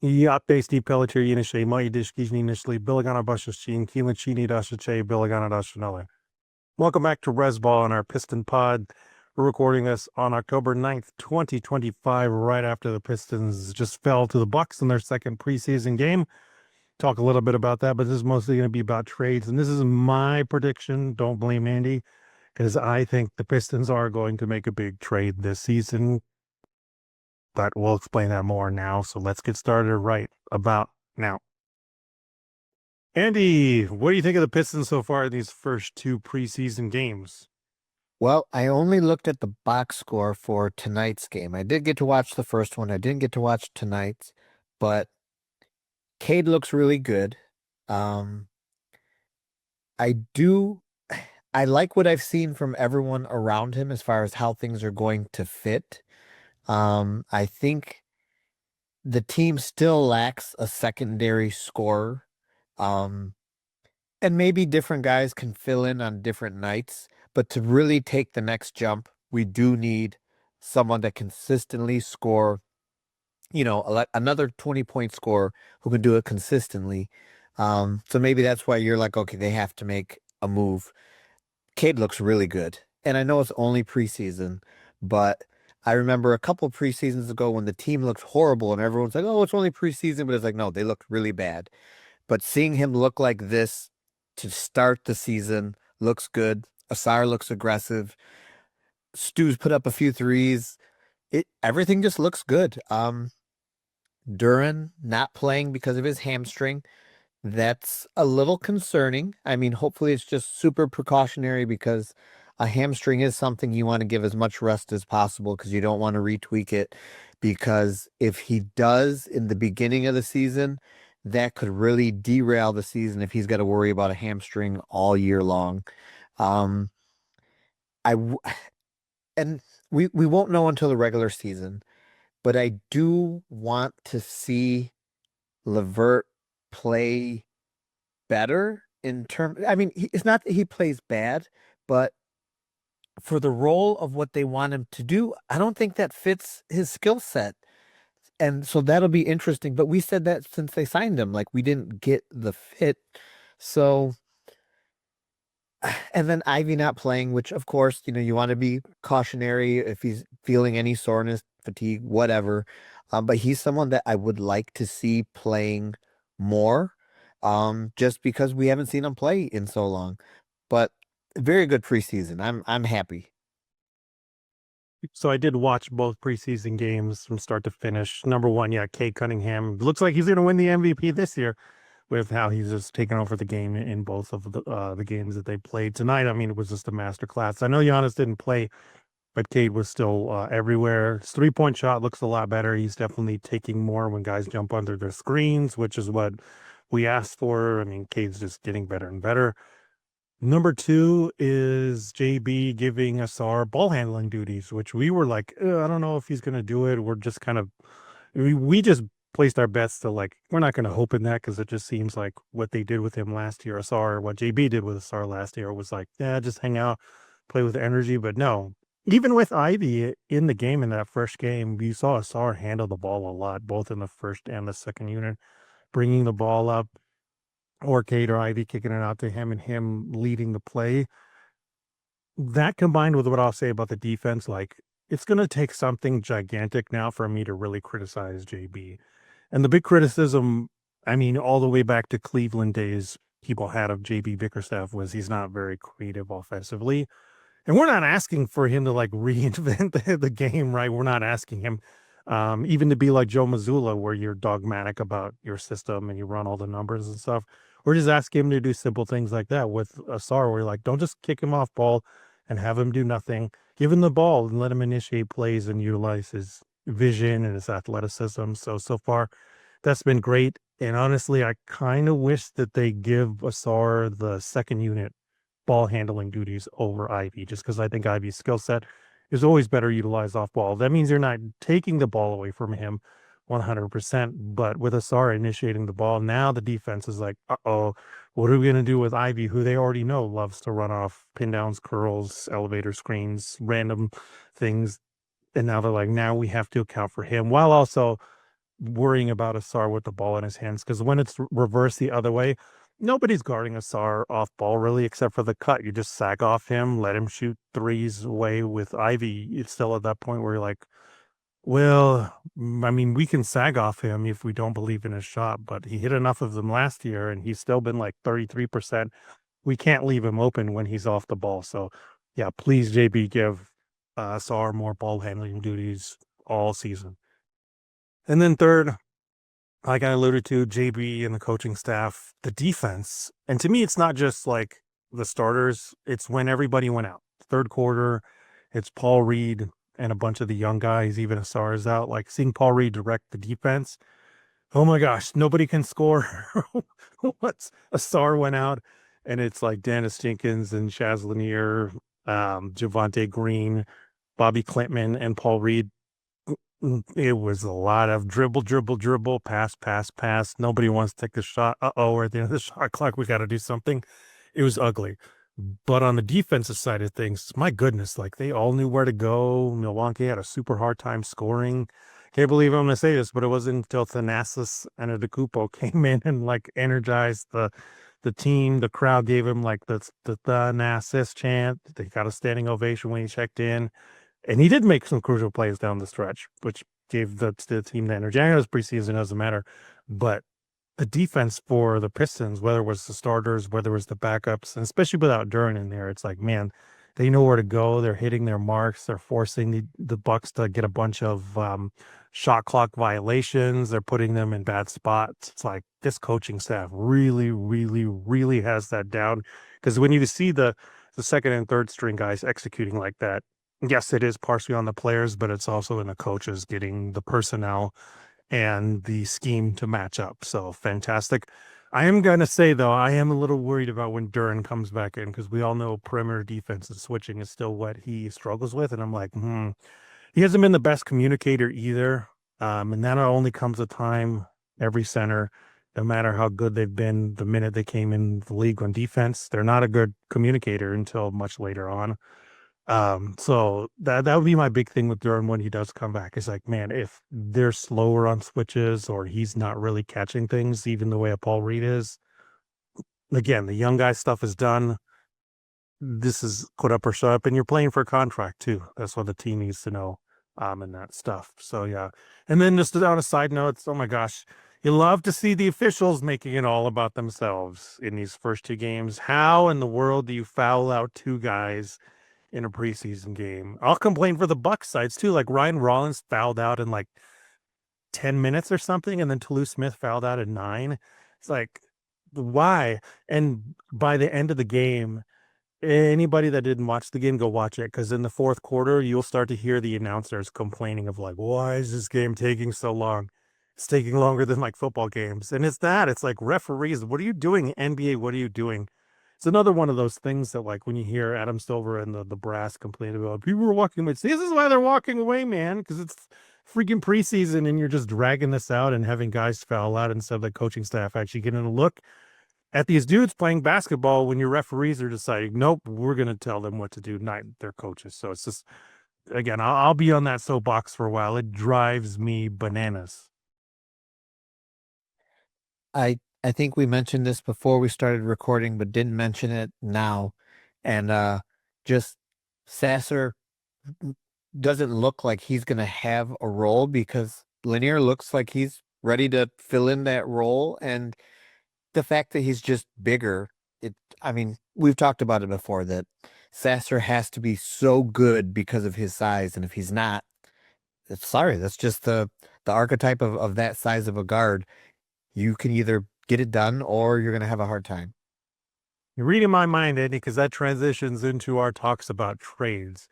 Yaptesti Pelletier Yenishe, Mai Dishkijni Nishli, Billigana Bashashin, Keelanchini Dashache, Billigana Dashanale. Welcome back to Resball on our Piston Pod. We're recording this on October 9th, 2025, right after the Pistons just fell to the Bucks in their second preseason game. Talk a little bit about that, but this is mostly going to be about trades. And this is my prediction. Don't blame Andy, because I think the Pistons are going to make a big trade this season. But we'll explain that more now. So let's get started right about now. Andy, what do you think of the Pistons so far in these first two preseason games? Well, I only looked at the box score for tonight's game. I did get to watch the first one. I didn't get to watch tonight's, but Cade looks really good. Um, I do, I like what I've seen from everyone around him as far as how things are going to fit. I think the team still lacks a secondary scorer. Um, and maybe different guys can fill in on different nights, but to really take the next jump, we do need someone that consistently score, another 20-point scorer who can do it consistently. So maybe that's why you're like, okay, they have to make a move. Cade looks really good. And I know it's only preseason, but I remember a couple preseasons ago when the team looked horrible and everyone's like, oh, it's only preseason, but it's like, no, they looked really bad. But seeing him look like this to start the season looks good. Asar looks aggressive. Stu's put up a few threes. Everything just looks good. Duran not playing because of his hamstring. That's a little concerning. I mean, hopefully it's just super precautionary because a hamstring is something you want to give as much rest as possible because you don't want to retweak it. Because if he does in the beginning of the season, that could really derail the season if he's got to worry about a hamstring all year long. Um, I w- and we won't know until the regular season, but I do want to see Levert play better in terms. I mean, it's not that he plays bad, but for the role of what they want him to do, I don't think that fits his skill set. And so that'll be interesting. But we said that since they signed him, like we didn't get the fit. So, and then Ivy not playing, which of course, you want to be cautionary if he's feeling any soreness, fatigue, whatever. But he's someone that I would like to see playing more, just because we haven't seen him play in so long. But very good preseason. I'm happy. So I did watch both preseason games from start to finish. Number one, yeah, Cade Cunningham looks like he's going to win the MVP this year with how he's just taken over the game in both of the games that they played tonight. I mean, it was just a masterclass. I know Giannis didn't play, but Cade was still everywhere. His 3-point shot looks a lot better. He's definitely taking more when guys jump under their screens, which is what we asked for. I mean, Cade's just getting better and better. Number two is JB giving us our ball handling duties, which we were like, I don't know if he's going to do it. We're just kind of, we just placed our bets to like, we're not going to hope in that because it just seems like what they did with him last year, Asar, what JB did with Asar last year was like, yeah, just hang out, play with energy. But no, even with Ivy in the game in that first game, you saw Asar handle the ball a lot, both in the first and the second unit, bringing the ball up or Cade or Ivy kicking it out to him and him leading the play. That combined with what I'll say about the defense, like it's going to take something gigantic now for me to really criticize JB. And the big criticism, I mean, all the way back to Cleveland days, people had of JB Bickerstaff was he's not very creative offensively. And we're not asking for him to like reinvent the game, right? We're not asking him even to be like Joe Mazzulla, where you're dogmatic about your system and you run all the numbers and stuff. We're just asking him to do simple things like that with Asar, where you're like, don't just kick him off ball and have him do nothing. Give him the ball and let him initiate plays and utilize his vision and his athleticism. So far, that's been great. And honestly, I kind of wish that they give Asar the second unit ball handling duties over Ivy, just because I think Ivy's skill set is always better utilized off ball. That means you're not taking the ball away from him 100%. But with Asar initiating the ball, now the defense is like, uh-oh, what are we going to do with Ivy, who they already know loves to run off pin downs, curls, elevator screens, random things. And now they're like, now we have to account for him while also worrying about Asar with the ball in his hands, because when it's reversed the other way, nobody's guarding Asar off ball really, except for the cut. You just sag off him, let him shoot threes away with Ivy. It's still at that point where you're like, well, I mean, we can sag off him if we don't believe in his shot, but he hit enough of them last year and he's still been like 33%. We can't leave him open when he's off the ball. So, yeah, please, JB, give Asar more ball handling duties all season. And then third, like I alluded to, JB and the coaching staff, the defense. And to me, it's not just like the starters, it's when everybody went out. Third quarter, it's Paul Reed and a bunch of the young guys, even Asar is out. Like seeing Paul Reed direct the defense. Oh my gosh, nobody can score. What's Asar went out, and it's like Dennis Jenkins and Shaz Lanier, Javante Green, Bobby Clintman, and Paul Reed. It was a lot of dribble, dribble, dribble, pass, pass, pass. Nobody wants to take the shot. We're at the end of the shot clock. We got to do something. It was ugly. But on the defensive side of things, my goodness, like they all knew where to go. Milwaukee had a super hard time scoring. Can't believe I'm going to say this, but it wasn't until Thanasis and Antetokounmpo came in and like energized the team. The crowd gave him like the Thanasis chant. They got a standing ovation when he checked in. And he did make some crucial plays down the stretch, which gave the team the energy. I know it's preseason, doesn't matter. But the defense for the Pistons, whether it was the starters, whether it was the backups, and especially without Duran in there, it's like, man, they know where to go. They're hitting their marks. They're forcing the Bucks to get a bunch of shot clock violations. They're putting them in bad spots. It's like this coaching staff really, really, really has that down. Because when you see the second and third string guys executing like that, yes, it is partially on the players, but it's also in the coaches getting the personnel and the scheme to match up. So fantastic. I am going to say, though, I am a little worried about when Duran comes back in, because we all know perimeter defense and switching is still what he struggles with. And I'm like, he hasn't been the best communicator either. And that only comes a time every center, no matter how good they've been the minute they came in the league on defense, they're not a good communicator until much later on. So that would be my big thing with Durham when he does come back. Is like, man, if they're slower on switches or he's not really catching things, even the way a Paul Reed is. Again, the young guy stuff is done. This is put up or shut up, and you're playing for a contract too. That's what the team needs to know, and that stuff. So yeah, and then just on a side note, oh my gosh, you love to see the officials making it all about themselves in these first two games. How in the world do you foul out two guys in a preseason game? I'll complain for the Bucks sides too. Like Ryan Rollins fouled out in like 10 minutes or something, and then Toulouse Smith fouled out at 9. It's like, why? And by the end of the game, anybody that didn't watch the game, go watch it, because in the fourth quarter, you'll start to hear the announcers complaining of like, why is this game taking so long? It's taking longer than like football games. And it's like referees, what are you doing? NBA, what are you doing? It's another one of those things that, like, when you hear Adam Silver and the brass complain about people are walking away, this is why they're walking away, man, because it's freaking preseason and you're just dragging this out and having guys foul out instead of the coaching staff actually getting a look at these dudes playing basketball when your referees are deciding, nope, we're going to tell them what to do, not their coaches. So it's just, again, I'll be on that soapbox for a while. It drives me bananas. I think we mentioned this before we started recording, but didn't mention it now. And just Sasser doesn't look like he's going to have a role, because Lanier looks like he's ready to fill in that role. And the fact that he's just bigger, I mean, we've talked about it before, that Sasser has to be so good because of his size. And if he's not, sorry, that's just the archetype of that size of a guard. You can either get it done or you're going to have a hard time. You're reading my mind, Andy, because that transitions into our talks about trades.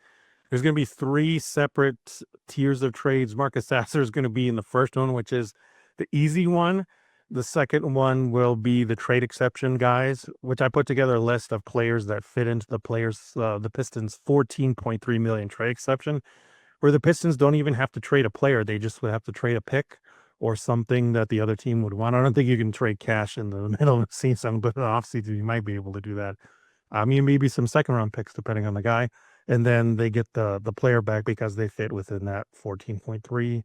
There's going to be 3 separate tiers of trades. Marcus Sasser is going to be in the first one, which is the easy one. The second one will be the trade exception guys, which I put together a list of players that fit into the Pistons' $14.3 million trade exception, where the Pistons don't even have to trade a player. They just would have to trade a pick or something that the other team would want. I don't think you can trade cash in the middle of the season, but in the offseason, you might be able to do that. Maybe some second round picks, depending on the guy. And then they get the player back because they fit within that 14.3.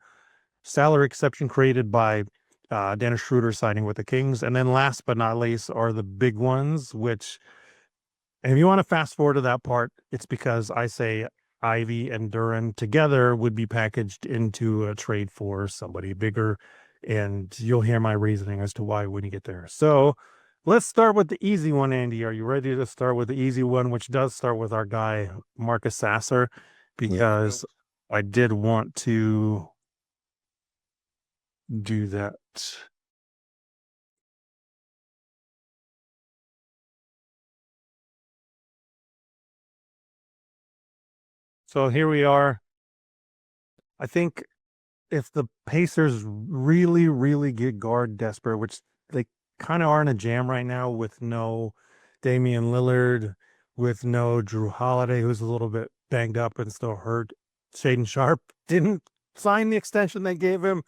salary exception created by Dennis Schroeder signing with the Kings. And then last but not least are the big ones, which, and if you want to fast forward to that part, it's because I say Ivy and Duran together would be packaged into a trade for somebody bigger. And you'll hear my reasoning as to why when you get there. So let's start with the easy one, Andy. Are you ready to start with the easy one, which does start with our guy, Marcus Sasser? Because I did want to do that. So here we are. I think if the Pacers really, really get guard desperate, which they kind of are in a jam right now with no Damian Lillard, with no Drew Holiday, who's a little bit banged up and still hurt. Shaden Sharp didn't sign the extension they gave him.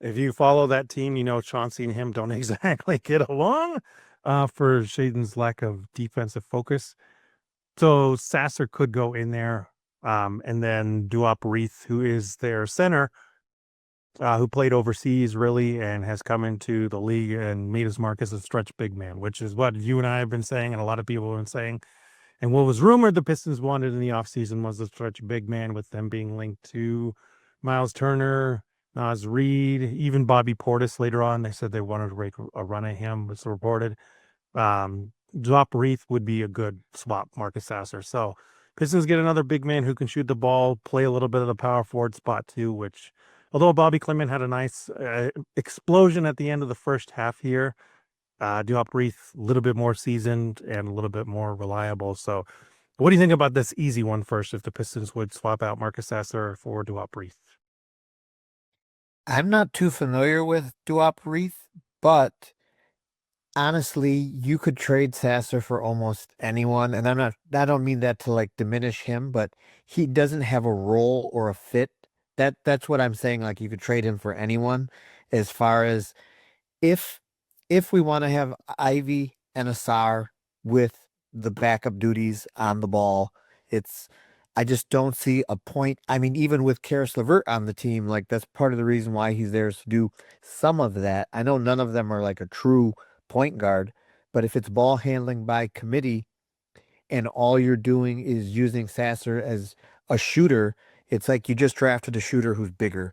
If you follow that team, you know Chauncey and him don't exactly get along for Shaden's lack of defensive focus. So Sasser could go in there. And then Duop Reith, who is their center, who played overseas really and has come into the league and made his mark as a stretch big man, which is what you and I have been saying and a lot of people have been saying. And what was rumored the Pistons wanted in the offseason was a stretch big man, with them being linked to Miles Turner, Naz Reid, even Bobby Portis later on. They said they wanted to make a run at him, was reported. Drop Reith would be a good swap, Marcus Sasser. So Pistons get another big man who can shoot the ball, play a little bit of the power forward spot too, which, although Bobby Clement had a nice explosion at the end of the first half here, Diop Reith a little bit more seasoned and a little bit more reliable. So what do you think about this easy one first, if the Pistons would swap out Marcus Sasser for Diop Reith? I'm not too familiar with Duop Reith, but honestly, you could trade Sasser for almost anyone, and I don't mean that to like diminish him, but he doesn't have a role or a fit. That's what I'm saying. Like you could trade him for anyone. As far as if if we want to have Ivy and Asar with the backup duties on the ball, it's I just don't see a point. I mean, even with Karis LeVert on the team, like that's part of the reason why he's there, is to do some of that. I know none of them are like a true point guard, but if it's ball handling by committee and all you're doing is using Sasser as a shooter, it's like you just drafted a shooter who's bigger.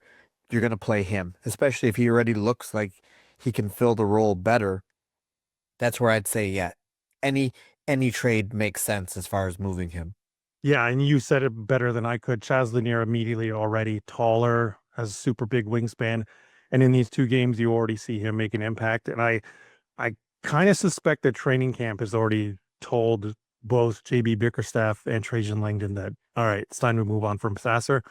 You're going to play him, especially if he already looks like he can fill the role better. That's where I'd say, yeah, any any trade makes sense as far as moving him. Yeah, and you said it better than I could. Chaz Lanier immediately already taller, has a super big wingspan. And in these two games, you already see him make an impact. And I kind of suspect that training camp has already told both JB Bickerstaff and Trajan Langdon that, all right, it's time to move on from Sasser.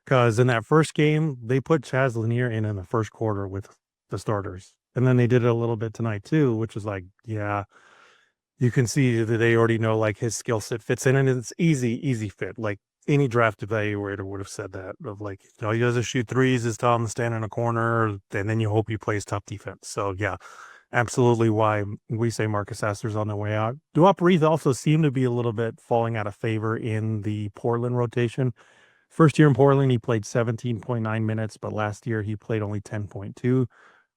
Because in that first game, they put Chaz Lanier in the first quarter with the starters. And then they did it a little bit tonight too, which is like, yeah, you can see that they already know like his skill set fits in, and it's easy fit. Like any draft evaluator would have said that, of like, all he does is shoot threes, is tell him to stand in a corner, and then you hope he plays top defense. So yeah, absolutely why we say Marcus Astor's on the way out. Duop Reith also seemed to be a little bit falling out of favor in the Portland rotation. First year in Portland, he played 17.9 minutes, but last year he played only 10.2,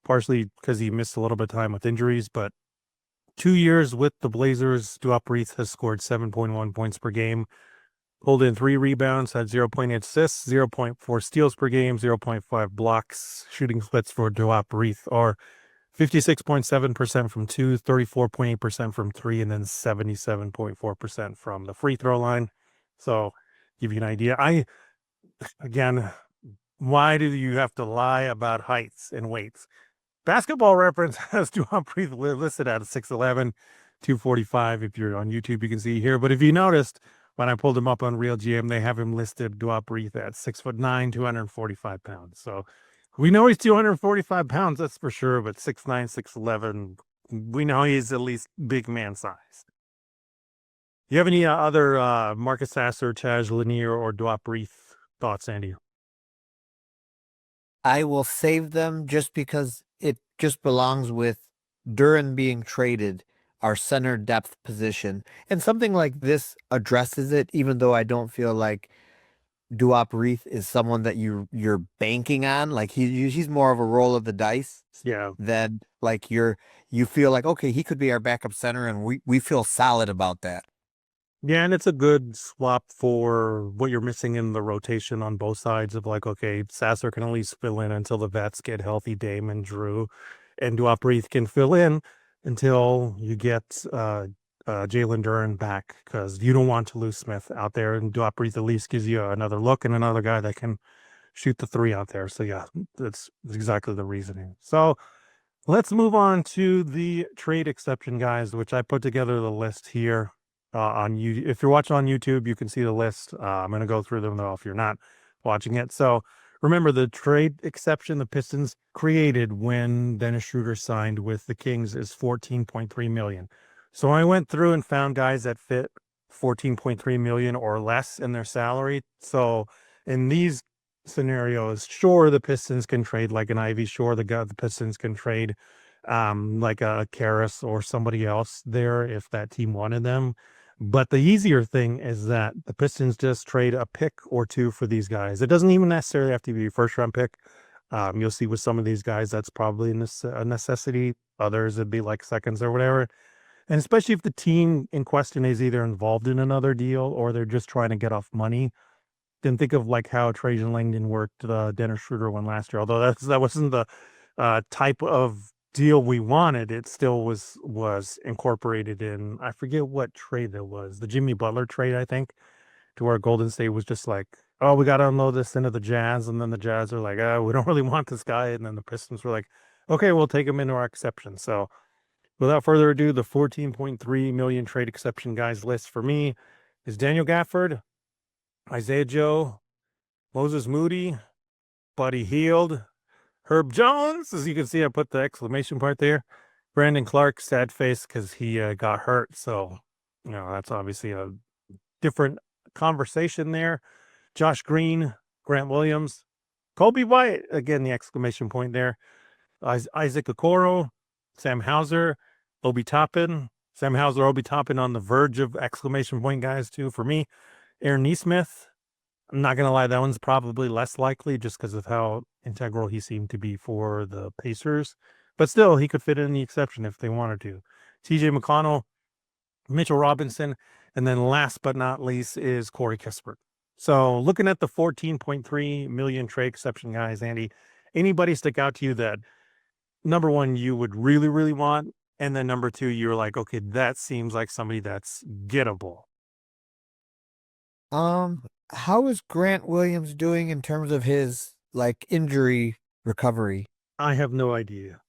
partially because he missed a little bit of time with injuries. But 2 years with the Blazers, Duop Reith has scored 7.1 points per game, pulled in 3 rebounds, had 0.8 assists, 0.4 steals per game, 0.5 blocks. Shooting splits for Duop Reith are 56.7% from 2, 34.8% from 3, and then 77.4% from the free throw line. So give you an idea. Again, why do you have to lie about heights and weights? Basketball Reference has Duop Reith listed at 6'11", 245. If you're on YouTube, you can see here. But if you noticed, when I pulled him up on Real GM, they have him listed, Duop Reith, at 6'9", 245 pounds. So we know he's 245 pounds, that's for sure. But 6'9", 6'11", we know he's at least big man size. You have any other Marcus Sasser, Chaz Lanier, or Duop Reith thoughts, Andy? I will save them just because it just belongs with Duran being traded, our center depth position. And something like this addresses it, even though I don't feel like Duop Reith is someone that you're banking on. Like he's more of a roll of the dice Yeah. than like you feel like, okay, he could be our backup center, and we feel solid about that. Yeah, and it's a good swap for what you're missing in the rotation on both sides of like, okay, Sasser can at least fill in until the vets get healthy, Dame and Drew, and Duop can fill in until you get Jalen Duren back because you don't want to lose Smith out there, and Duop at least gives you another look and another guy that can shoot the three out there. So yeah, that's exactly the reasoning. So let's move on to the trade exception guys, which I put together the list here on you. If you're watching on YouTube, you can see the list. I'm going to go through them though if you're not watching it. So remember the trade exception the Pistons created when Dennis Schroeder signed with the Kings is 14.3 million. So I went through and found guys that fit 14.3 million or less in their salary. So in these scenarios, sure, the Pistons can trade like an Ivy. Sure, the Pistons can trade like a Karras or somebody else there if that team wanted them. But the easier thing is that the Pistons just trade a pick or two for these guys. It doesn't even necessarily have to be a first round pick. You'll see with some of these guys, that's probably a necessity. Others, it'd be like seconds or whatever. And especially if the team in question is either involved in another deal or they're just trying to get off money, then think of like how Trajan Langdon worked the Dennis Schroeder one last year. Although that wasn't the type of deal we wanted, it still was incorporated in. I forget what trade that was, the Jimmy Butler trade, I think, to where Golden State was just like, oh, we got to unload this into the Jazz, and then the Jazz are like, oh, we don't really want this guy, and then the Pistons were like, okay, we'll take him into our exception. So without further ado, the 14.3 million trade exception guys list for me is Daniel Gafford, Isaiah Joe, Moses Moody, Buddy Hield, Herb Jones. As you can see, I put the exclamation point there. Brandon Clark, sad face because he got hurt. So, that's obviously a different conversation there. Josh Green, Grant Williams, Kobe White, again, the exclamation point there. Isaac Okoro, Sam Hauser, Obi Toppin. Sam Hauser, Obi Toppin on the verge of exclamation point guys, too, for me. Aaron Nesmith, I'm not going to lie, that one's probably less likely just because of how integral he seemed to be for the Pacers. But still, he could fit in the exception if they wanted to. TJ McConnell, Mitchell Robinson, and then last but not least is Corey Kispert. So looking at the 14.3 million trade exception guys, Andy, anybody stick out to you that number one, you would really, really want? And then number two, you're like, okay, that seems like somebody that's gettable. How is Grant Williams doing in terms of his like injury recovery? I have no idea.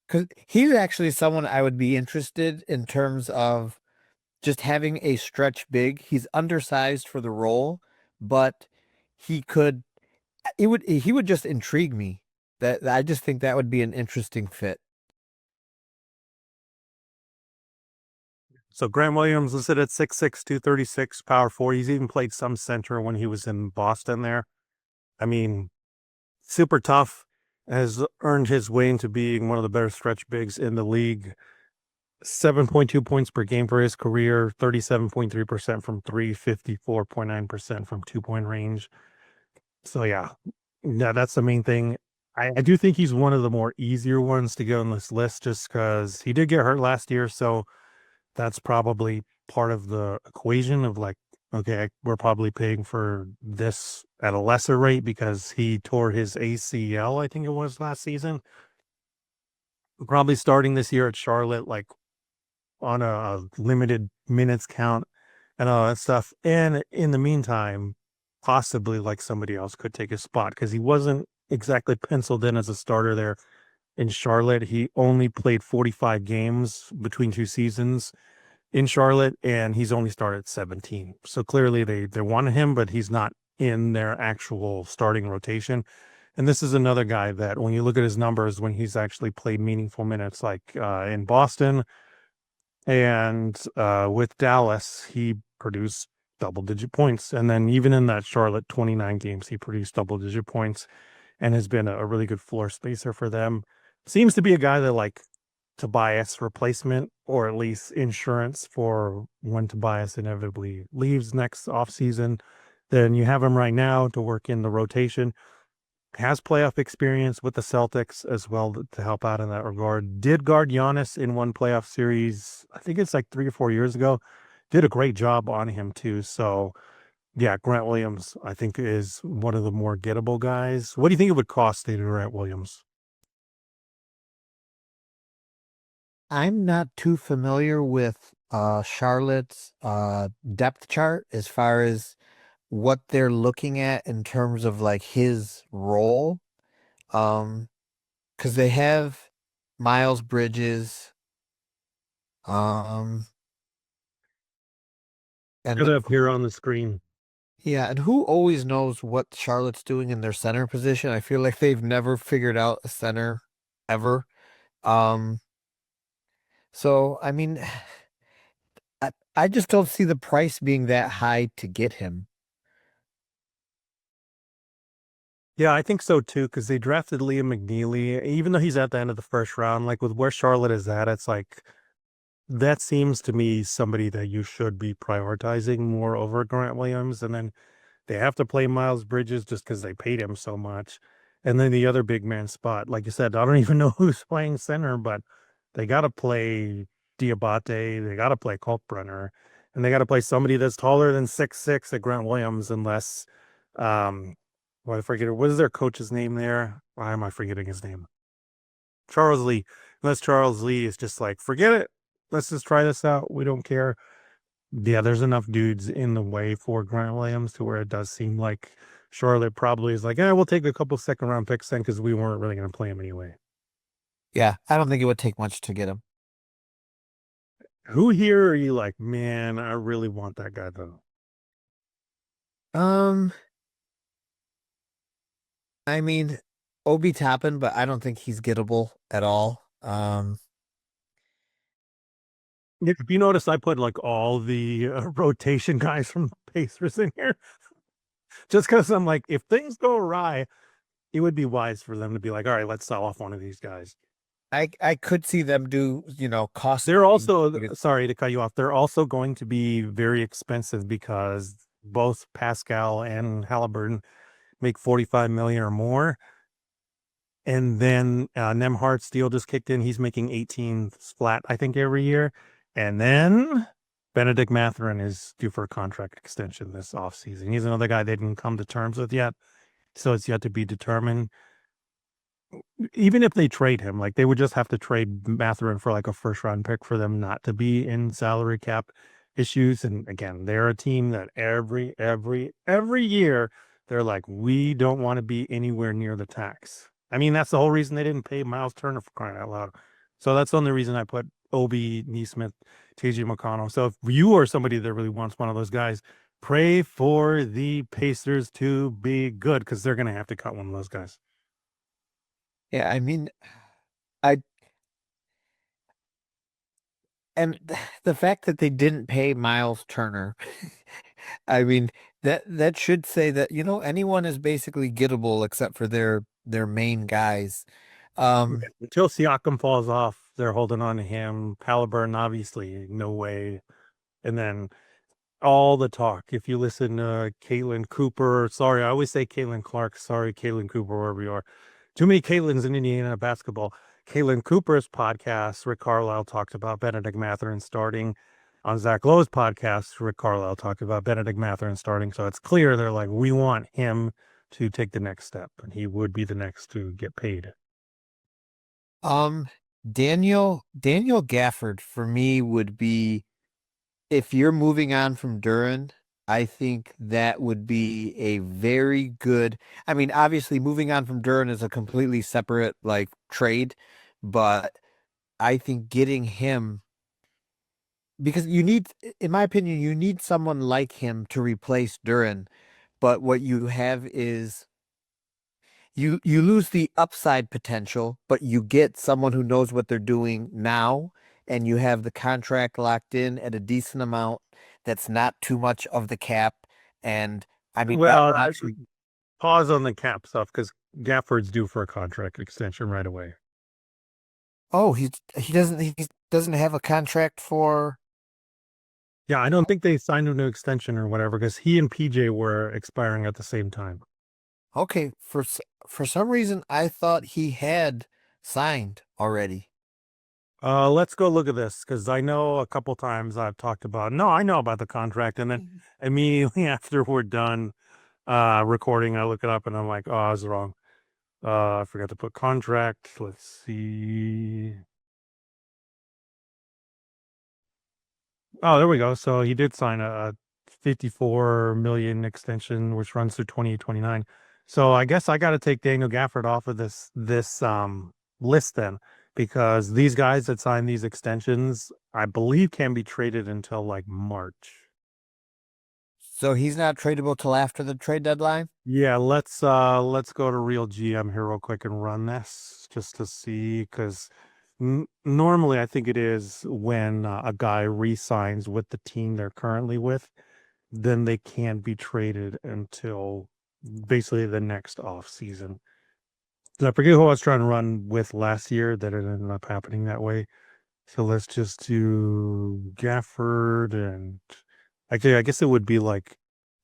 Because he's actually someone I would be interested in terms of just having a stretch big. He's undersized for the role, but he would just intrigue me. That I just think that would be an interesting fit. So Grant Williams listed at 6'6", 236, power forward. He's even played some center when he was in Boston there. I mean, super tough, has earned his way into being one of the better stretch bigs in the league. 7.2 points per game for his career, 37.3% from three, 54.9% from 2-point range. So yeah, that's the main thing. I do think he's one of the more easier ones to get on this list just because he did get hurt last year. So that's probably part of the equation of like, okay, we're probably paying for this at a lesser rate because he tore his ACL, I think it was last season. Probably starting this year at Charlotte, like on a limited minutes count and all that stuff. And in the meantime, possibly like somebody else could take his spot because he wasn't exactly penciled in as a starter there in Charlotte. He only played 45 games between two seasons in Charlotte, and he's only started 17. So clearly they wanted him, but he's not in their actual starting rotation. And this is another guy that when you look at his numbers, when he's actually played meaningful minutes, like in Boston and with Dallas, he produced double-digit points. And then even in that Charlotte 29 games, he produced double-digit points and has been a really good floor spacer for them. Seems to be a guy that like Tobias replacement or at least insurance for when Tobias inevitably leaves next offseason. then you have him right now to work in the rotation. Has playoff experience with the Celtics as well to help out in that regard. Did guard Giannis in one playoff series. I think it's like 3 or 4 years ago. Did a great job on him too. So yeah, Grant Williams, I think, is one of the more gettable guys. What do you think it would cost to do Grant Williams? I'm not too familiar with Charlotte's depth chart as far as what they're looking at in terms of like his role. Because they have Miles Bridges, um, and Got it up here on the screen. yeah, and who always knows what Charlotte's doing in their center position? I feel like they've never figured out a center ever. Um, so I mean, I just don't see the price being that high to get him. Yeah, I think so too, because they drafted Liam McNeely, even though he's at the end of the first round. Like with where Charlotte is at, it's like that seems to me somebody that you should be prioritizing more over Grant Williams. And then they have to play Miles Bridges just because they paid him so much. And then the other big man spot, like you said, I don't even know who's playing center, but they got to play Diabate, they got to play Kalkbrenner, and they got to play somebody that's taller than 6'6" at Grant Williams, unless, well, I forget what is their coach's name there? Why am I forgetting his name? Charles Lee. Unless Charles Lee is just like, forget it. Let's just try this out. We don't care. Yeah, there's enough dudes in the way for Grant Williams to where it does seem like Charlotte probably is like, we'll take a couple second round picks then because we weren't really going to play him anyway. Yeah, I don't think it would take much to get him. Who here are you like, man, I really want that guy though? Um, I mean, Obi Toppin, but I don't think he's gettable at all. If you notice, I put like all the rotation guys from the Pacers in here just because I'm like, if things go awry, it would be wise for them to be like, all right, let's sell off one of these guys. I could see them do, cost They're cutting. also, sorry to cut you off, they're also going to be very expensive because both Pascal and Halliburton make 45 million or more. And then Nemhard's deal just kicked in. He's making 18 flat, I think, every year. And then Benedict Mathurin is due for a contract extension this offseason. He's another guy they didn't come to terms with yet. So it's yet to be determined. Even if they trade him, like they would just have to trade Mathurin for like a first round pick for them not to be in salary cap issues. And again, they're a team that every year they're like, we don't want to be anywhere near the tax. I mean, that's the whole reason they didn't pay Miles Turner for crying out loud. So that's the only reason I put Obi, Neesmith, TJ McConnell. So if you are somebody that really wants one of those guys, pray for the Pacers to be good because they're going to have to cut one of those guys. Yeah, I mean, I and the fact that they didn't pay Miles Turner, I mean, that should say that, anyone is basically gettable except for their main guys. Um, Until Siakam falls off, they're holding on to him. Halliburton, obviously, no way. And then all the talk. If you listen to Caitlin Cooper, sorry, I always say Caitlin Clark. Sorry, Caitlin Cooper, wherever you are. Too many Caitlins in Indiana basketball. Caitlin Cooper's podcast, Rick Carlisle talked about Benedict Mathurin starting. On Zach Lowe's podcast, Rick Carlisle talked about Benedict Mathurin starting. So it's clear they're like, we want him to take the next step, and he would be the next to get paid. um, Daniel Gafford for me would be, if you're moving on from Duran, I think that would be a very good. I mean, obviously, moving on from Duran is a completely separate like trade, but I think getting him, because you need, in my opinion, you need someone like him to replace Duran. But what you have is you lose the upside potential, but you get someone who knows what they're doing now, and you have the contract locked in at a decent amount that's not too much of the cap. And I mean, Well, obviously, pause on the cap stuff because Gafford's due for a contract extension right away. oh, he doesn't have a contract for. Yeah, I don't think they signed him to extension or whatever because he and PJ were expiring at the same time. Okay, for some reason I thought he had signed already. Let's go look at this because I know a couple times I've talked about. No, I know about the contract, and then immediately after we're done recording, I look it up and I'm like, oh, I was wrong. I forgot to put contract. Let's see. Oh, there we go. So he did sign a 54 million extension, which runs through 2029. So I guess I got to take Daniel Gafford off of this list then, because these guys that sign these extensions, I believe, can be traded until like March. So he's not tradable till after the trade deadline? Yeah, let's go to Real GM here real quick and run this just to see because normally I think it is when a guy re-signs with the team they're currently with, then they can't be traded until basically the next off season. I forget who I was trying to run with last year that it ended up happening that way. So let's just do Gafford and actually I guess it would be like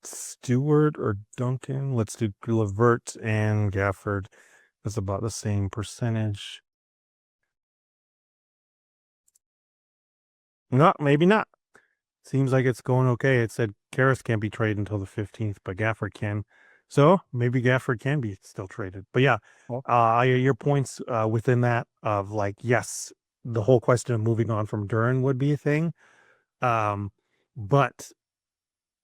Stewart or Duncan. Let's do Levert and Gafford. That's about the same percentage. No, maybe not. Seems like it's going okay. It said Karras can't be traded until the 15th, but Gafford can. So maybe Gafford can be still traded. But yeah, Well, your points within that of like, yes, the whole question of moving on from Duran would be a thing. But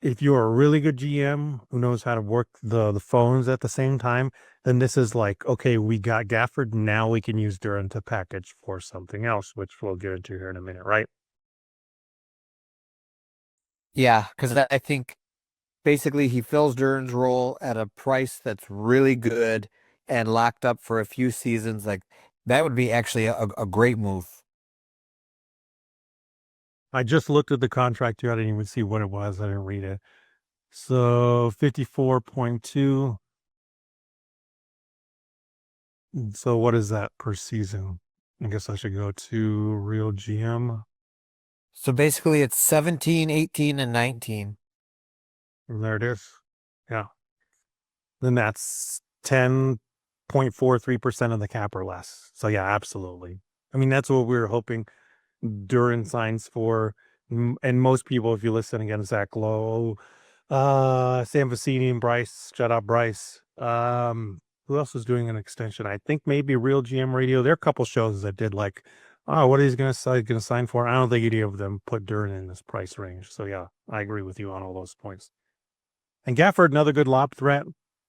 if you're a really good GM who knows how to work the phones at the same time, then this is like, okay, we got Gafford. Now we can use Duran to package for something else, which we'll get into here in a minute, right? yeah, because I think basically he fills Duran's role at a price that's really good and locked up for a few seasons. Like that would be actually a great move. I just looked at the contract too. I didn't even see what it was. I didn't read it. So 54.2. So what is that per season? I guess I should go to Real GM. So basically it's 17, 18, and 19. There it is. Yeah. Then that's 10.43% of the cap or less. So yeah, absolutely. I mean, that's what we were hoping Duran signs for. And most people, if you listen again, Zach Lowe, Sam Vecini and Bryce, shout out Bryce. Who else was doing an extension? I think maybe Real GM Radio. There are a couple shows that did like, oh, what he's gonna sign for. I don't think any of them put Duran in this price range. So yeah, I agree with you on all those points. And Gafford, another good lob threat.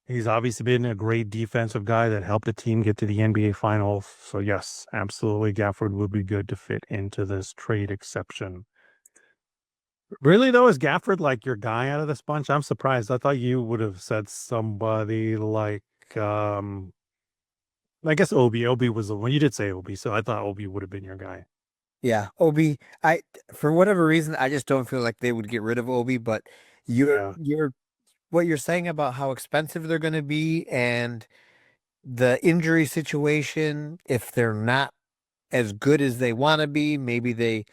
He's obviously been a great defensive guy that helped the team get to the NBA Finals. So yes, absolutely, Gafford would be good to fit into this trade exception. Really though, is Gafford like your guy out of this bunch? I'm surprised. I thought you would have said somebody like I guess Obi. Obi was the one you did say Obi, so I thought Obi would have been your guy. Yeah, Obi. For whatever reason, I just don't feel like they would get rid of Obi. But Yeah. you're what you're saying about how expensive they're going to be and the injury situation. If they're not as good as they want to be, maybe they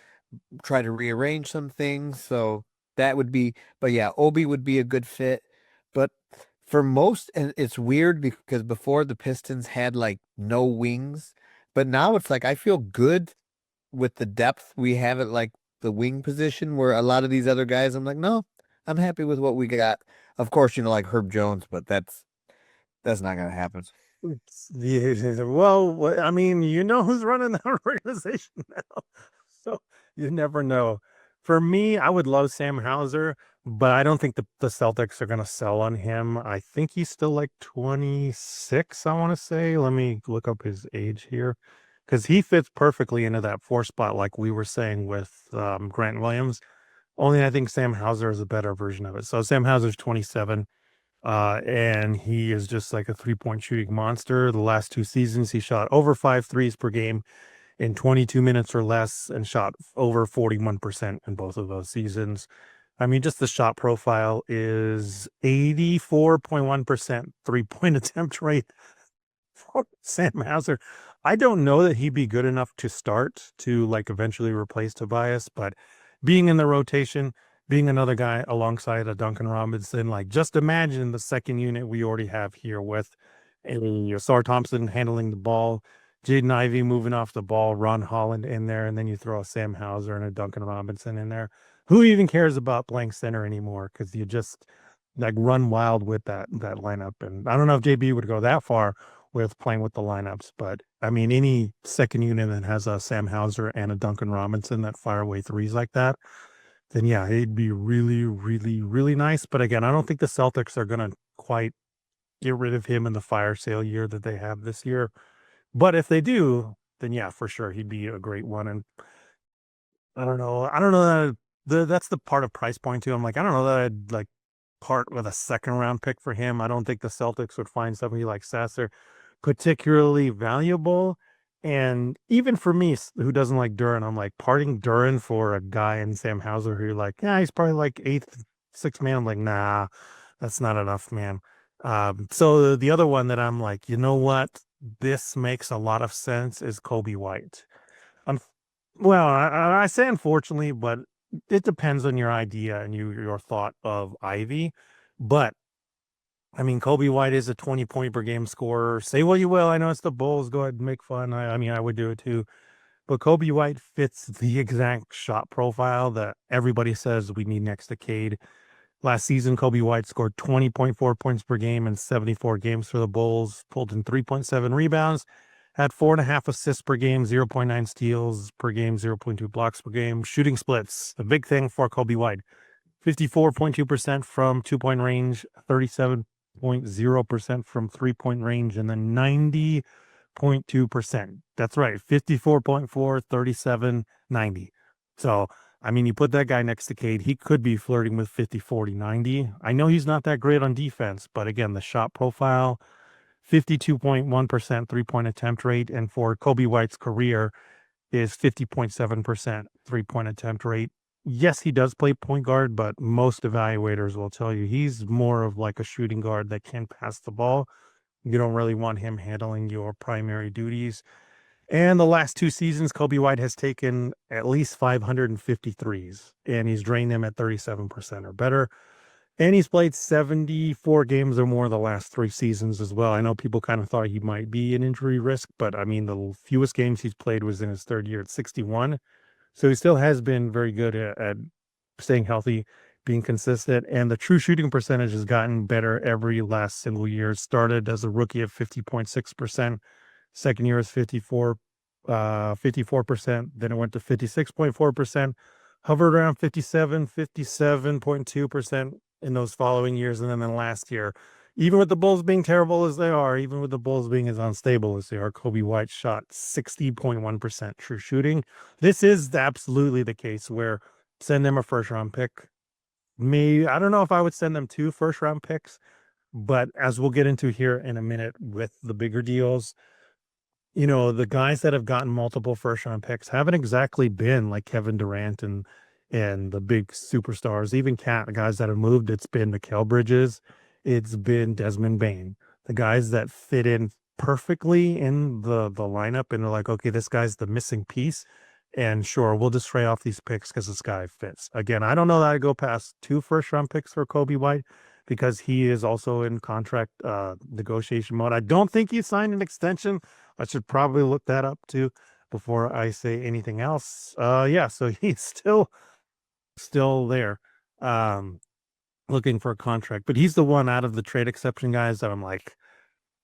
try to rearrange some things. So that would be. But yeah, Obi would be a good fit. But for most, and it's weird because before the Pistons had like no wings, but now it's like I feel good with the depth we have at like the wing position where a lot of these other guys, I'm like, no, I'm happy with what we got. Of course, like Herb Jones, but that's not gonna happen. Yeah, well, I mean, you know who's running that organization now, so you never know. For me, I would love Sam Hauser, but I don't think the Celtics are going to sell on him. I think he's still like 26, I want to say. Let me look up his age here because he fits perfectly into that four spot, like we were saying with Grant Williams. Only I think Sam Hauser is a better version of it. So Sam Hauser's 27. And he is just like a 3-point shooting monster. The last two seasons, he shot over 5 threes per game in 22 minutes or less and shot over 41% in both of those seasons. I mean, just the shot profile is 84.1% 3-point attempt rate for Sam Hauser. I don't know that he'd be good enough to start to like eventually replace Tobias, but being in the rotation, being another guy alongside a Duncan Robinson. Like, just imagine the second unit we already have here with a Sar Thompson handling the ball, Jaden Ivey moving off the ball, Ron Holland in there, and then you throw a Sam Hauser and a Duncan Robinson in there. Who even cares about playing center anymore? Because you just like run wild with that lineup. And I don't know if JB would go that far with playing with the lineups, but I mean, any second unit that has a Sam Hauser and a Duncan Robinson that fire away threes like that, then yeah, it'd be really, really, really nice. But again, I don't think the Celtics are gonna quite get rid of him in the fire sale year that they have this year. But if they do, then yeah, for sure he'd be a great one. And I don't know. I don't know that that's the part of price point too. I'm like, I don't know that I'd like part with a second round pick for him. I don't think the Celtics would find somebody like Sasser particularly valuable. And even for me, who doesn't like Duran, I'm like parting Duran for a guy in Sam Hauser who like, yeah, he's probably like eighth, sixth man. I'm like, nah, that's not enough, man. So the other one that I'm like, you know what? This makes a lot of sense is Kobe White. Un- well, I say unfortunately, but it depends on your idea and your thought of Ivy. But I mean, Kobe White is a 20-point per game scorer. Say what you will. I know it's the Bulls. Go ahead and make fun. I mean, I would do it too. But Kobe White fits the exact shot profile that everybody says we need next to Cade. Last season, Kobe White scored 20.4 points per game in 74 games for the Bulls, pulled in 3.7 rebounds, had 4.5 assists per game, 0.9 steals per game, 0.2 blocks per game. Shooting splits, a big thing for Kobe White. 54.2% from 2-point range, 37.0% from 3-point range, and then 90.2%. That's right, 54.4, 37, 90. So, I mean, you put that guy next to Cade, he could be flirting with 50, 40, 90. I know he's not that great on defense, but again, the shot profile, 52.1% 3-point attempt rate, and for Kobe White's career is 50.7% 3-point attempt rate. Yes, he does play point guard, but most evaluators will tell you he's more of like a shooting guard that can pass the ball. You don't really want him handling your primary duties. And the last two seasons, Kobe White has taken at least 553s, and he's drained them at 37% or better. And he's played 74 games or more the last 3 seasons as well. I know people kind of thought he might be an injury risk, but I mean, the fewest games he's played was in his third year at 61. So he still has been very good at staying healthy, being consistent, and the true shooting percentage has gotten better every last single year. It started as a rookie at 50.6%. Second year is 54%. Then it went to 56.4%, hovered around 57, 57.2% in those following years. And then last year, even with the Bulls being terrible as they are, even with the Bulls being as unstable as they are, Kobe White shot 60.1% true shooting. This is absolutely the case where send them a first round pick. I don't know if I would send them 2 first round picks, but as we'll get into here in a minute with the bigger deals, the guys that have gotten multiple first round picks haven't exactly been like Kevin Durant and the big superstars, even guys that have moved. It's been Mikal Bridges, it's been Desmond Bain, the guys that fit in perfectly in the lineup, and they're like, okay, this guy's the missing piece. And sure, we'll just trade off these picks because this guy fits. Again, I don't know that I go past 2 first round picks for Kobe White because he is also in contract negotiation mode. I don't think he signed an extension. I should probably look that up too before I say anything else. Yeah, so he's still there, looking for a contract. But he's the one out of the trade exception guys that I'm like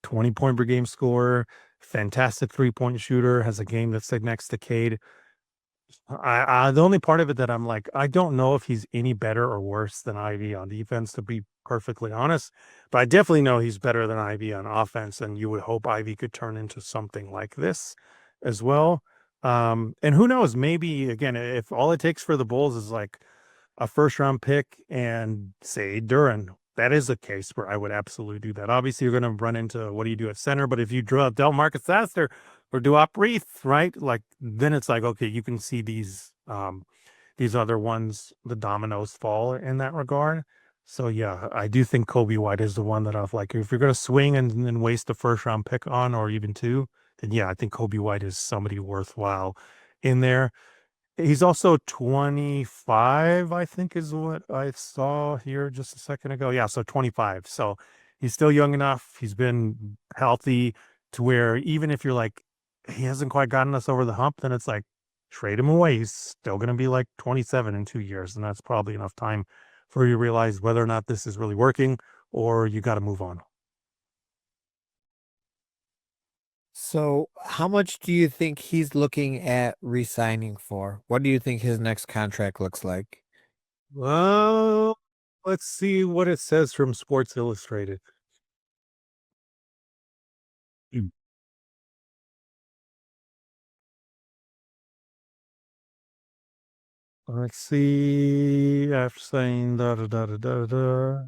20-point per game scorer, fantastic 3-point shooter, has a game that's like next to Cade. The only part of it that I'm like, I don't know if he's any better or worse than Ivy on defense, to be perfectly honest. But I definitely know he's better than Ivy on offense, and you would hope Ivy could turn into something like this as well. And who knows? Maybe again, if all it takes for the Bulls is like a first round pick and say Duran, that is a case where I would absolutely do that. Obviously, you're going to run into what do you do at center, but if you draw Del Marcus Sasser or Duop Reith, right? Like then it's like, okay, you can see these other ones, the dominoes fall in that regard. So yeah, I do think Kobe White is the one that I've like, if you're going to swing and then waste a first round pick on, or even 2, then yeah, I think Kobe White is somebody worthwhile in there. He's also 25, I think is what I saw here just a second ago. Yeah, so 25. So he's still young enough. He's been healthy to where even if you're like, he hasn't quite gotten us over the hump, then it's like, trade him away. He's still going to be like 27 in 2 years. And that's probably enough time for you to realize whether or not this is really working or you got to move on. So, how much do you think he's looking at re-signing for? What do you think his next contract looks like? Well, let's see what it says from Sports Illustrated. Let's see. After saying da da da da da da.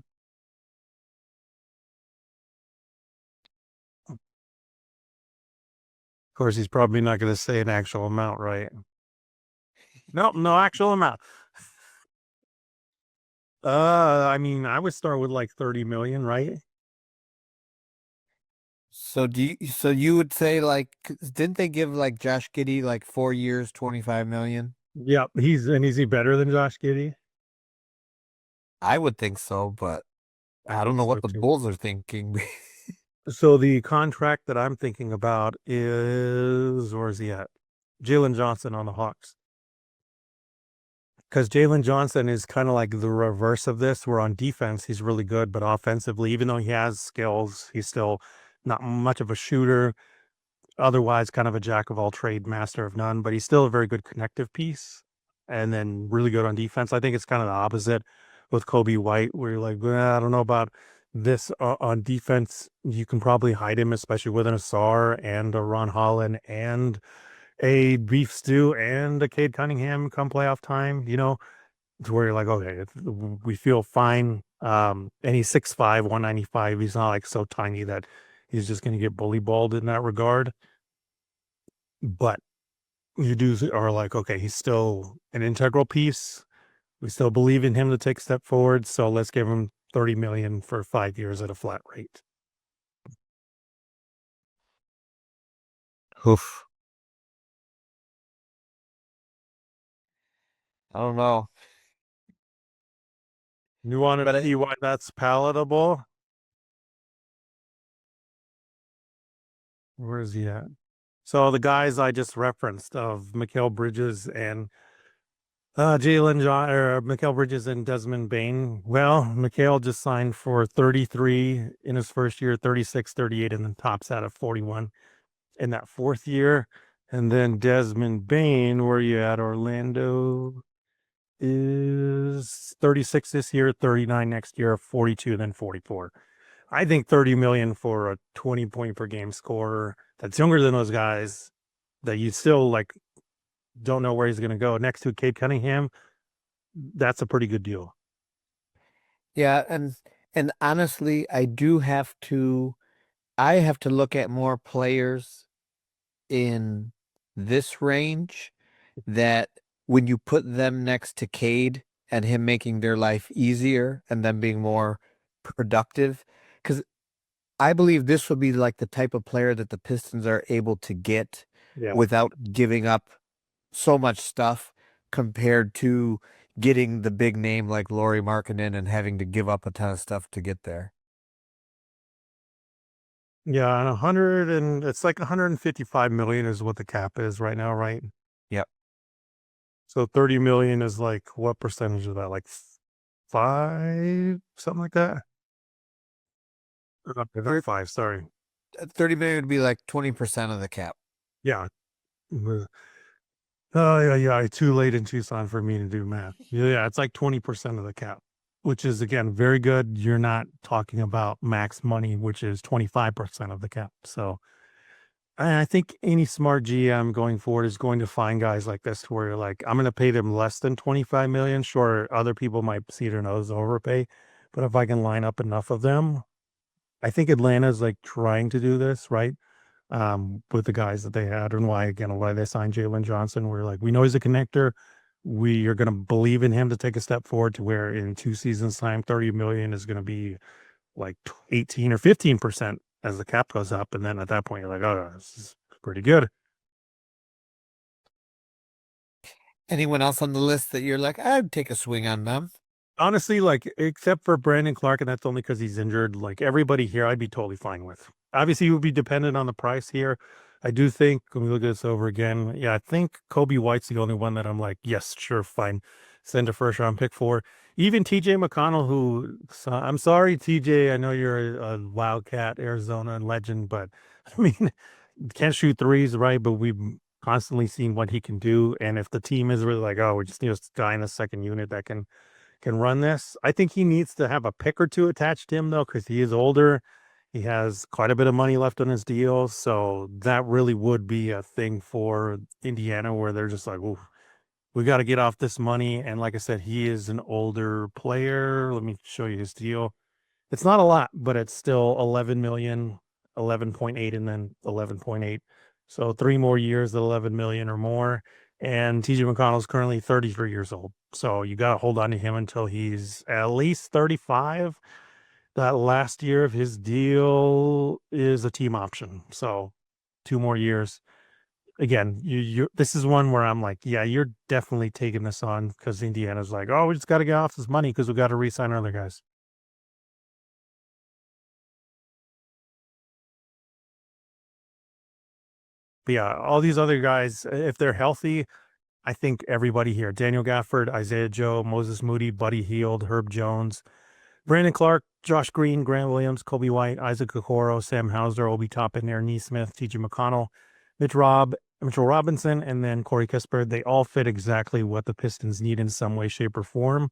Of course, he's probably not going to say an actual amount, right? Nope, no actual amount. I mean, I would start with like 30 million, right? So you would say like, 'cause didn't they give like Josh Giddey like 4 years, 25 million? Yep, is he better than Josh Giddey? I would think so, but I I don't think know so what the too. Bulls are thinking. So the contract that I'm thinking about is where is he at? Jalen Johnson on the Hawks. Because Jalen Johnson is kind of like the reverse of this, where on defense he's really good, but offensively, even though he has skills, he's still not much of a shooter. Otherwise, kind of a jack of all trade, master of none, but he's still a very good connective piece and then really good on defense. I think it's kind of the opposite with Kobe White, where you're like, well, I don't know about this on defense. You can probably hide him, especially with an Asar and a Ron Holland and a Beef Stew and a Cade Cunningham come playoff time, to where you're like, okay, we feel fine. And he's 6'5", 195. He's not like so tiny that he's just going to get bully balled in that regard. But you are like, okay, he's still an integral piece. We still believe in him to take a step forward. So let's give him 30 million for 5 years at a flat rate. Oof. I don't know. You want to But see why that's palatable? Where is he at? So the guys I just referenced of Mikal Bridges and Jalen John or Mikal Bridges and Desmond Bain. Well, Mikal just signed for 33 in his first year, 36, 38, and then tops out at 41 in that fourth year. And then Desmond Bain, where you at? Orlando is 36 this year, 39 next year, 42, then 44. I think 30 million for a 20 point per game scorer that's younger than those guys that you still like don't know where he's going to go next to Cade Cunningham. That's a pretty good deal. yeah, and honestly, I have to look at more players in this range that when you put them next to Cade and him making their life easier and them being more productive, because I believe this would be like the type of player that the Pistons are able to get Yeah. without giving up so much stuff compared to getting the big name like Lauri Markkanen and having to give up a ton of stuff to get there. Yeah, and 100 and it's like 155 million is what the cap is right now, right? Yep. So 30 million is like what percentage of that? Like five, something like that? Or not, not five, sorry. 30 million would be like 20% of the cap. Yeah. Oh yeah. Too late in Tucson for me to do math. Yeah, it's like 20% of the cap, which is again very good. You're not talking about max money, which is 25% of the cap. So I think any smart GM going forward is going to find guys like this where you're like, I'm going to pay them less than 25 million. Sure, other people might see their nose overpay, but if I can line up enough of them, I think Atlanta's like trying to do this, right? With the guys that they had and why they signed Jalen Johnson. We're like, we know he's a connector. We are going to believe in him to take a step forward to where in 2 seasons time, 30 million is going to be like 18 or 15% as the cap goes up. And then at that point, you're like, oh, this is pretty good. Anyone else on the list that you're like, I'd take a swing on them? Honestly, like except for Brandon Clark, and that's only because he's injured. Like everybody here, I'd be totally fine with. Obviously, you would be dependent on the price here. I do think when we look at this over again, yeah, I think Kobe White's the only one that I'm like, yes, sure, fine, send a first round pick for. Even TJ McConnell, who I'm sorry, TJ, I know you're a Wildcat, Arizona legend, but I mean, can't shoot threes, right? But we've constantly seen what he can do, and if the team is really like, oh, we just need a guy in the second unit that can run this. I think he needs to have a pick or two attached to him though, because he is older. He has quite a bit of money left on his deal, so that really would be a thing for Indiana where they're just like, "Ooh, we got to get off this money." And like I said, he is an older player. Let me show you his deal. It's not a lot, but it's still 11 million, 11.8, and then 11.8. So 3 more years at 11 million or more. And TJ McConnell is currently 33 years old. So you got to hold on to him until he's at least 35. That last year of his deal is a team option. So 2 more years. Again, you this is one where I'm like, yeah, you're definitely taking this on because Indiana's like, oh, we just got to get off this money because we got to re-sign our other guys. But yeah, all these other guys, if they're healthy, I think everybody here, Daniel Gafford, Isaiah Joe, Moses Moody, Buddy Hield, Herb Jones, Brandon Clark, Josh Green, Grant Williams, Kobe White, Isaac Okoro, Sam Hauser, Obi Toppin, Aaron Neesmith, TJ McConnell, Mitchell Robinson, and then Corey Kispert. They all fit exactly what the Pistons need in some way, shape, or form.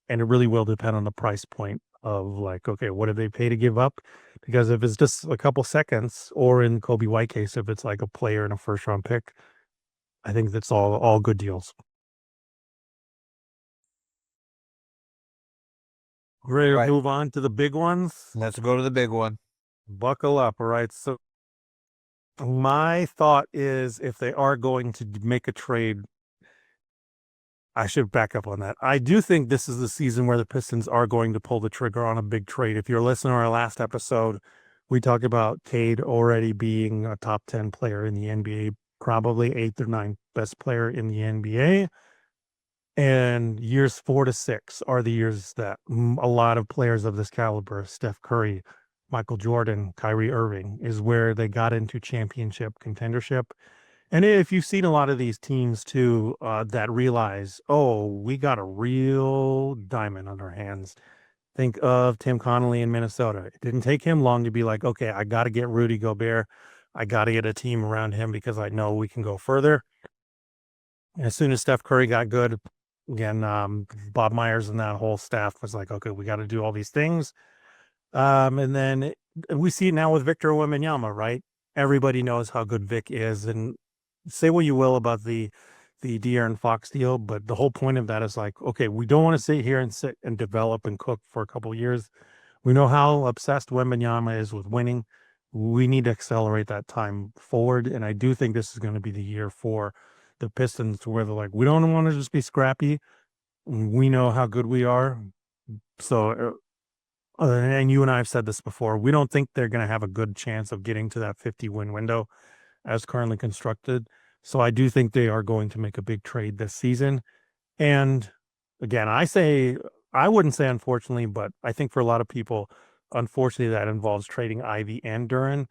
And it really will depend on the price point of like, okay, what do they pay to give up? Because if it's just a couple seconds, or in Kobe White case, if it's like a player and a first round pick, I think that's all good deals. Ready to Right. move on to the big ones? Let's go to the big one. Buckle up, all right? So my thought is if they are going to make a trade, I should back up on that. I do think this is the season where the Pistons are going to pull the trigger on a big trade. If you're listening to our last episode, we talked about Cade already being a top 10 player in the NBA, probably eighth or ninth best player in the NBA. And years 4 to 6 are the years that a lot of players of this caliber, Steph Curry, Michael Jordan, Kyrie Irving, is where they got into championship contendership. And if you've seen a lot of these teams too, that realize, oh, we got a real diamond on our hands. Think of Tim Connolly in Minnesota. It didn't take him long to be like, okay, I got to get Rudy Gobert. I got to get a team around him because I know we can go further. As soon as Steph Curry got good, again, Bob Myers and that whole staff was like, okay, we got to do all these things. And then we see it now with Victor Wembanyama, right? Everybody knows how good Vic is, and say what you will about the De'Aaron Fox deal, but the whole point of that is like, okay, we don't want to sit here and sit and develop and cook for a couple of years. We know how obsessed Wembanyama is with winning. We need to accelerate that time forward, and I do think this is going to be the year for the Pistons where they're like, we don't want to just be scrappy. We know how good we are. So, and you and I have said this before, we don't think they're going to have a good chance of getting to that 50-win window as currently constructed. So I do think they are going to make a big trade this season. And again, I wouldn't say unfortunately, but I think for a lot of people, unfortunately, that involves trading Ivy and Duran,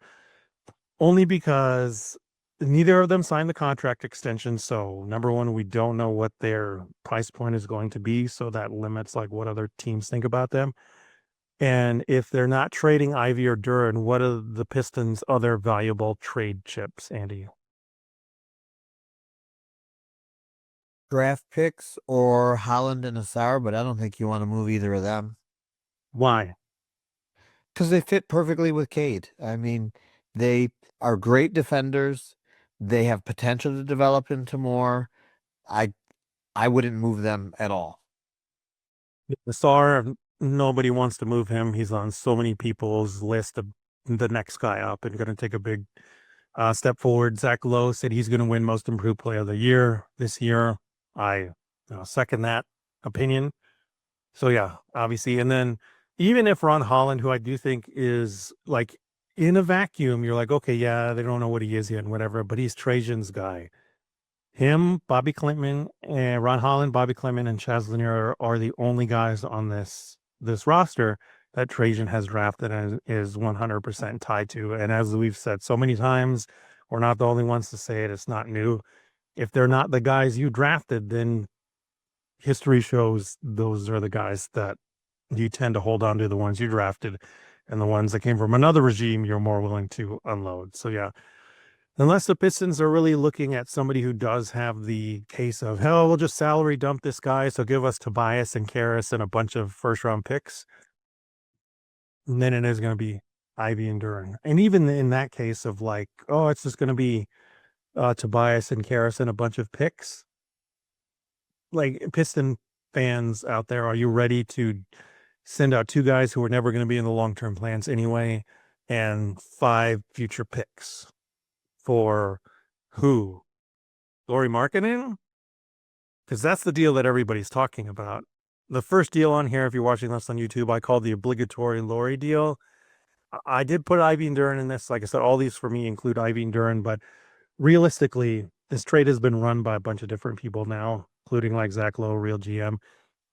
only because neither of them signed the contract extension. So number one, we don't know what their price point is going to be. So that limits like what other teams think about them. And if they're not trading Ivy or Duran, what are the Pistons' other valuable trade chips, Andy? Draft picks or Holland and Asar, but I don't think you want to move either of them Why? because they fit perfectly with Cade. I mean, they are great defenders. They have potential to develop into more. I I wouldn't move them at all. The star, nobody wants to move him. He's on so many people's list of the next guy up and going to take a big step forward. Zach Lowe said he's going to win Most Improved Player of the Year this year. I second that opinion. So yeah, obviously, and then even if Ron Holland, who I do think is like in a vacuum, you're like, okay, yeah, they don't know what he is yet and whatever, but he's Trajan's guy. Him, Bobby Clinton, and Ron Holland, Bobby Clinton, and Chaz Lanier are the only guys on this roster that Trajan has drafted and is 100% tied to. And as we've said so many times, we're not the only ones to say it. It's not new. If they're not the guys you drafted, then history shows those are the guys that you tend to hold on to, the ones you drafted, and the ones that came from another regime you're more willing to unload. So yeah, unless the Pistons are really looking at somebody who does have the case of, hell, we'll just salary dump this guy, so give us Tobias and Karras and a bunch of first round picks, and then it is going to be Ivy and Duran. And even in that case of like, oh, it's just going to be Tobias and Karras and a bunch of picks, like Piston fans out there, are you ready to send out two guys who are never going to be in the long-term plans anyway and 5 future picks for who? Lauri Markkanen? Because that's the deal that everybody's talking about. The first deal on here, if you're watching this on YouTube, I call the obligatory Lauri deal. I did put Ivy and Duran in this. Like I said, all these for me include Ivy and Duran, but realistically, this trade has been run by a bunch of different people now, including like Zach Lowe, real GM.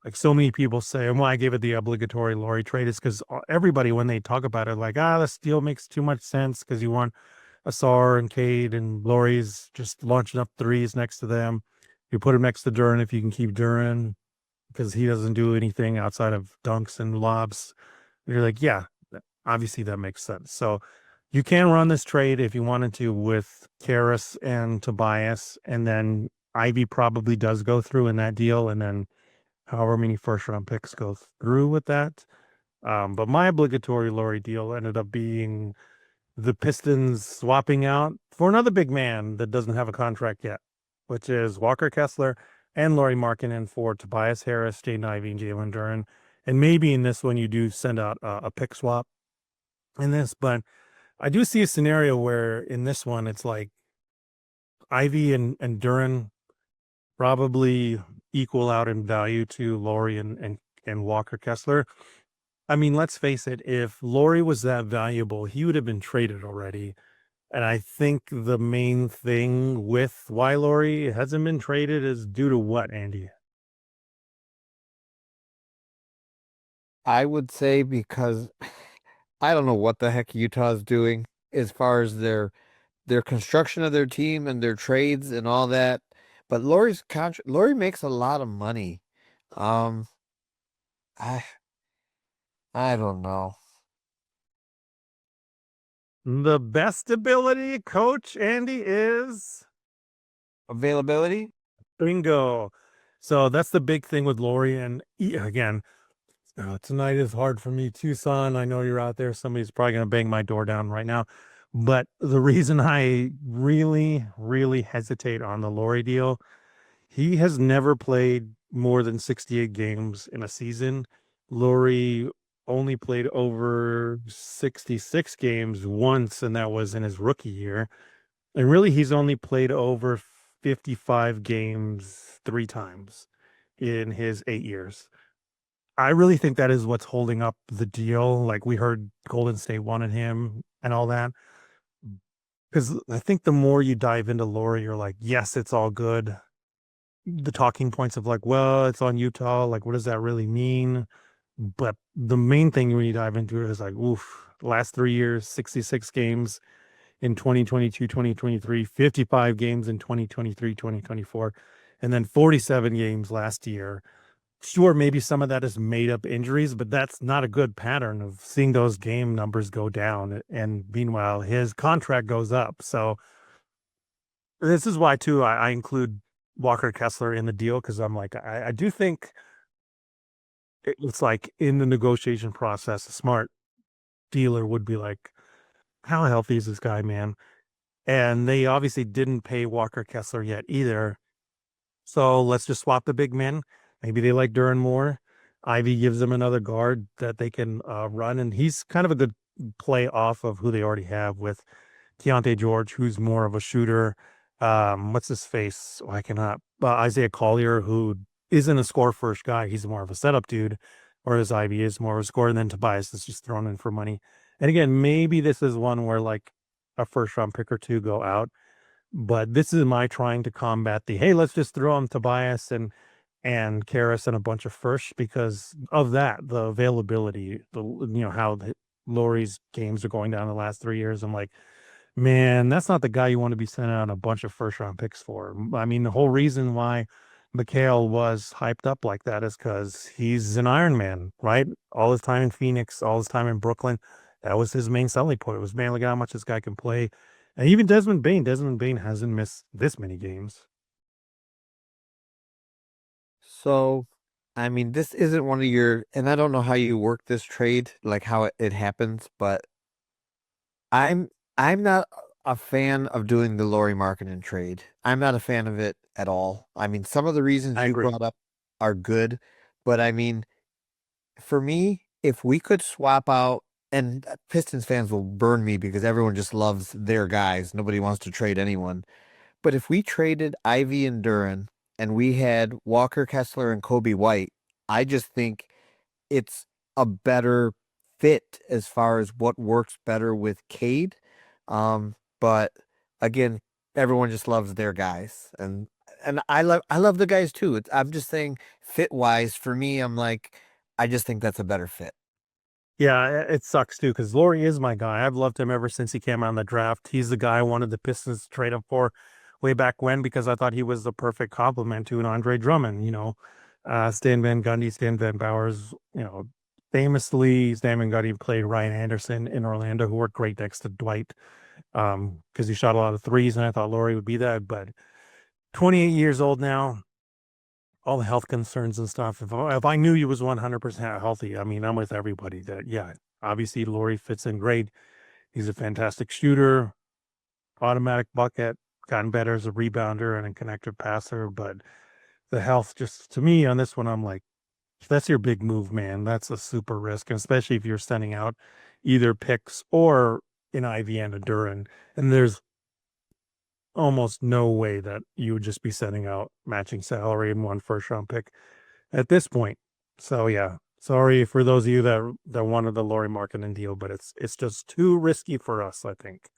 Like so many people say, and why I gave it the obligatory Lauri trade is because everybody, when they talk about it, like, this deal makes too much sense because you want Asar and Cade and Lauri's just launching up threes next to them. You put him next to Duran if you can keep Duran because he doesn't do anything outside of dunks and lobs. And you're like, yeah, obviously that makes sense. So you can run this trade if you wanted to with Karras and Tobias, and then Ivy probably does go through in that deal, and then however many first round picks go through with that. But my obligatory Lauri deal ended up being the Pistons swapping out for another big man that doesn't have a contract yet, which is Walker Kessler and Lauri Markkanen for Tobias Harris, Jaden Ivey, and Jalen Duren. And maybe in this one you do send out a pick swap in this, but I do see a scenario where in this one it's like Ivy and Duren probably equal out in value to Lauri and Walker Kessler. I mean, let's face it, if Lauri was that valuable, he would have been traded already. And I think the main thing with why Lauri hasn't been traded is due to what, Andy? I would say because I don't know what the heck Utah's doing as far as their construction of their team and their trades and all that. But Lauri makes a lot of money. Um, I I don't know. The best ability, Coach Andy, is Availability? bingo. So that's the big thing with Lauri. And again, tonight is hard for me too, son. I know you're out there. Somebody's probably going to bang my door down right now. But the reason I really, really hesitate on the Lauri deal, he has never played more than 68 games in a season. Lauri only played over 66 games once, and that was in his rookie year. And really, he's only played over 55 games 3 times in his 8 years. I really think that is what's holding up the deal. Like we heard Golden State wanted him and all that. Because I think the more you dive into Lauri, you're like, yes, it's all good. The talking points of like, well, it's on Utah. Like, what does that really mean? But the main thing when you dive into it is like, oof, last 3 years, 66 games in 2022, 2023, 55 games in 2023, 2024, and then 47 games last year. Sure, maybe some of that is made up injuries, but that's not a good pattern of seeing those game numbers go down. And meanwhile, his contract goes up. So this is why, too, I include Walker Kessler in the deal because I'm like, I do think it's like in the negotiation process, a smart dealer would be like, how healthy is this guy, man? And they obviously didn't pay Walker Kessler yet either. So let's just swap the big men. Maybe they like Duran more. Ivy gives them another guard that they can run, and he's kind of a good play off of who they already have with Keontae George, who's more of a shooter. What's his face? Oh, I cannot. Isaiah Collier, who isn't a score first guy. He's more of a setup dude, whereas Ivy is more of a scorer. And then Tobias is just thrown in for money. And again, maybe this is one where like a first round pick or two go out. But this is my trying to combat the hey, let's just throw him Tobias and Karras and a bunch of firsts because of that, the availability, how Laurie's games are going down the last 3 years. I'm like, man, that's not the guy you want to be sending out a bunch of first round picks for. I mean, the whole reason why Mikhail was hyped up like that is because he's an Iron Man, right? All his time in Phoenix, all his time in Brooklyn. That was his main selling point. It was, man, look at how much this guy can play. And even Desmond Bain. Desmond Bain hasn't missed this many games. So, I mean, this isn't one of your, and I don't know how you work this trade, like how it happens, but I'm I'm not a fan of doing the Laurie Markkinen trade. I'm not a fan of it at all. I mean, some of the reasons I you agree. brought up are good, but I mean, for me, if we could swap out, and Pistons fans will burn me because everyone just loves their guys. Nobody wants to trade anyone. But if we traded Ivy and Duran and we had Walker Kessler and Kobe White, I just think it's a better fit as far as what works better with Cade. But again, everyone just loves their guys, and I love the guys too. I'm just saying fit wise for me, I'm like I just think that's a better fit. Yeah, it sucks too because Laurie is my guy. I've loved him ever since he came out in the draft. He's the guy I wanted the Pistons to trade him for way back when because I thought he was the perfect complement to an Andre Drummond. Stan Van Gundy, Stan Van Bowers. Famously, Stan Van Gundy played Ryan Anderson in Orlando, who worked great next to Dwight because he shot a lot of threes, and I thought Laurie would be that. But 28 years old now, all the health concerns and stuff. If I knew he was 100% healthy, I mean, I'm with everybody that, yeah, obviously Laurie fits in great. He's a fantastic shooter, automatic bucket, gotten better as a rebounder and a connected passer. But the health, just to me on this one, I'm like, if that's your big move, man, that's a super risk, and especially if you're sending out either picks or an Ivy and a Duran. And there's almost no way that you would just be sending out matching salary in one first round pick at this point. So yeah, sorry for those of you that wanted the Laurie Markkinen deal, but it's just too risky for us, I think.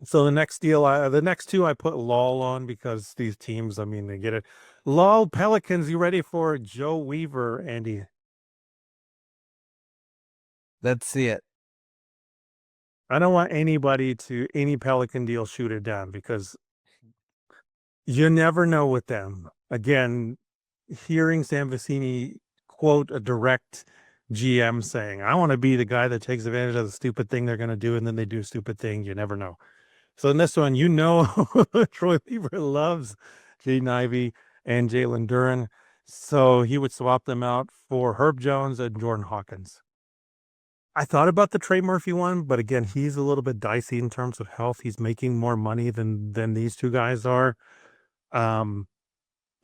So the next two I put LOL on because these teams, I mean, they get it. LOL Pelicans, you ready for Joe Weaver, Andy? Let's see it. I don't want anybody to any Pelican deal shoot it down because you never know with them. Again, hearing Sam Vecini quote a direct GM saying, I want to be the guy that takes advantage of the stupid thing they're going to do, and then they do a stupid thing. You never know. So in this one, Troy Weaver loves Jaden Ivey and Jalen Duran. So he would swap them out for Herb Jones and Jordan Hawkins. I thought about the Trey Murphy one, but again, he's a little bit dicey in terms of health. He's making more money than these two guys are. Um,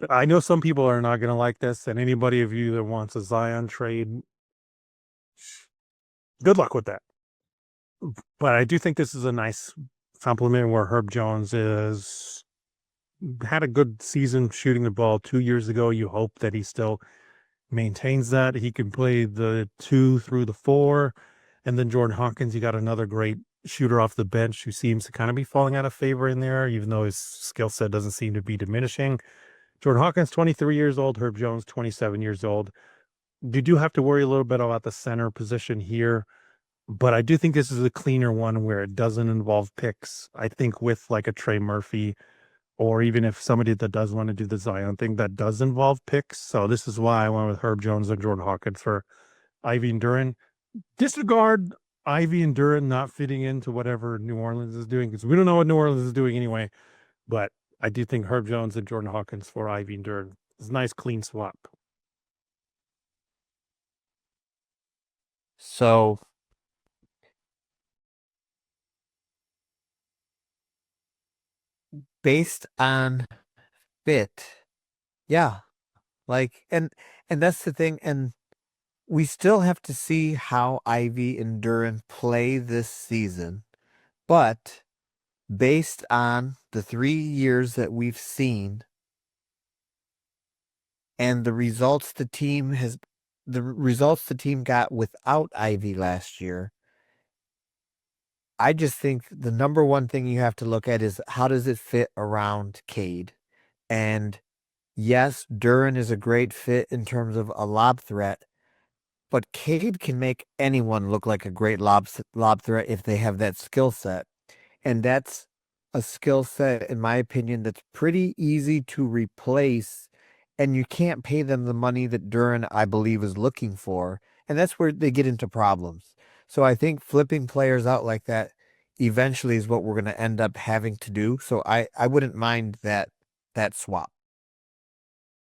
I know some people are not going to like this, and anybody of you that wants a Zion trade, good luck with that. But I do think this is a nice compliment where Herb Jones is had a good season shooting the ball 2 years ago. You hope that he still maintains that. He can play the 2 through the 4. And then Jordan Hawkins, you got another great shooter off the bench who seems to kind of be falling out of favor in there, even though his skill set doesn't seem to be diminishing. Jordan Hawkins, 23 years old. Herb Jones, 27 years old. You do have to worry a little bit about the center position here, but I do think this is a cleaner one where it doesn't involve picks. I think with like a Trey Murphy, or even if somebody that does want to do the Zion thing, that does involve picks. So this is why I went with Herb Jones and Jordan Hawkins for Ivy and Duran. Disregard Ivy and Duran not fitting into whatever New Orleans is doing because we don't know what New Orleans is doing anyway. But I do think Herb Jones and Jordan Hawkins for Ivy and Duran is a nice clean swap. So based on fit, yeah, like and that's the thing, and we still have to see how Ivy and Duran play this season. But based on the 3 years that we've seen and the results the team got without Ivy last year, I just think the number one thing you have to look at is how does it fit around Cade? And yes, Duran is a great fit in terms of a lob threat, but Cade can make anyone look like a great lob threat if they have that skill set. And that's a skill set, in my opinion, that's pretty easy to replace. And you can't pay them the money that Duran, I believe, is looking for. And that's where they get into problems. So I think flipping players out like that eventually is what we're going to end up having to do. So I wouldn't mind that swap.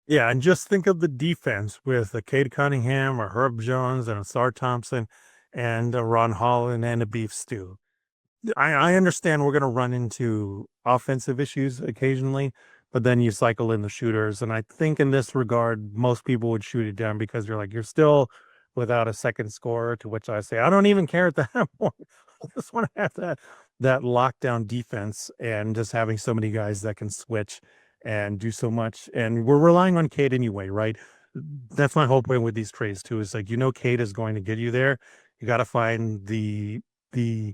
Yeah, and just think of the defense with a Cade Cunningham, or Herb Jones, and a Sar Thompson, and a Ron Holland, and a Beef Stew. I understand we're going to run into offensive issues occasionally, but then you cycle in the shooters. And I think in this regard, most people would shoot it down because you're like, you're still without a second scorer, to which I say, I don't even care at that point. I just want to have that lockdown defense and just having so many guys that can switch and do so much. And we're relying on Cade anyway, right? That's my whole point with these trades too, is like, Cade is going to get you there. You got to find the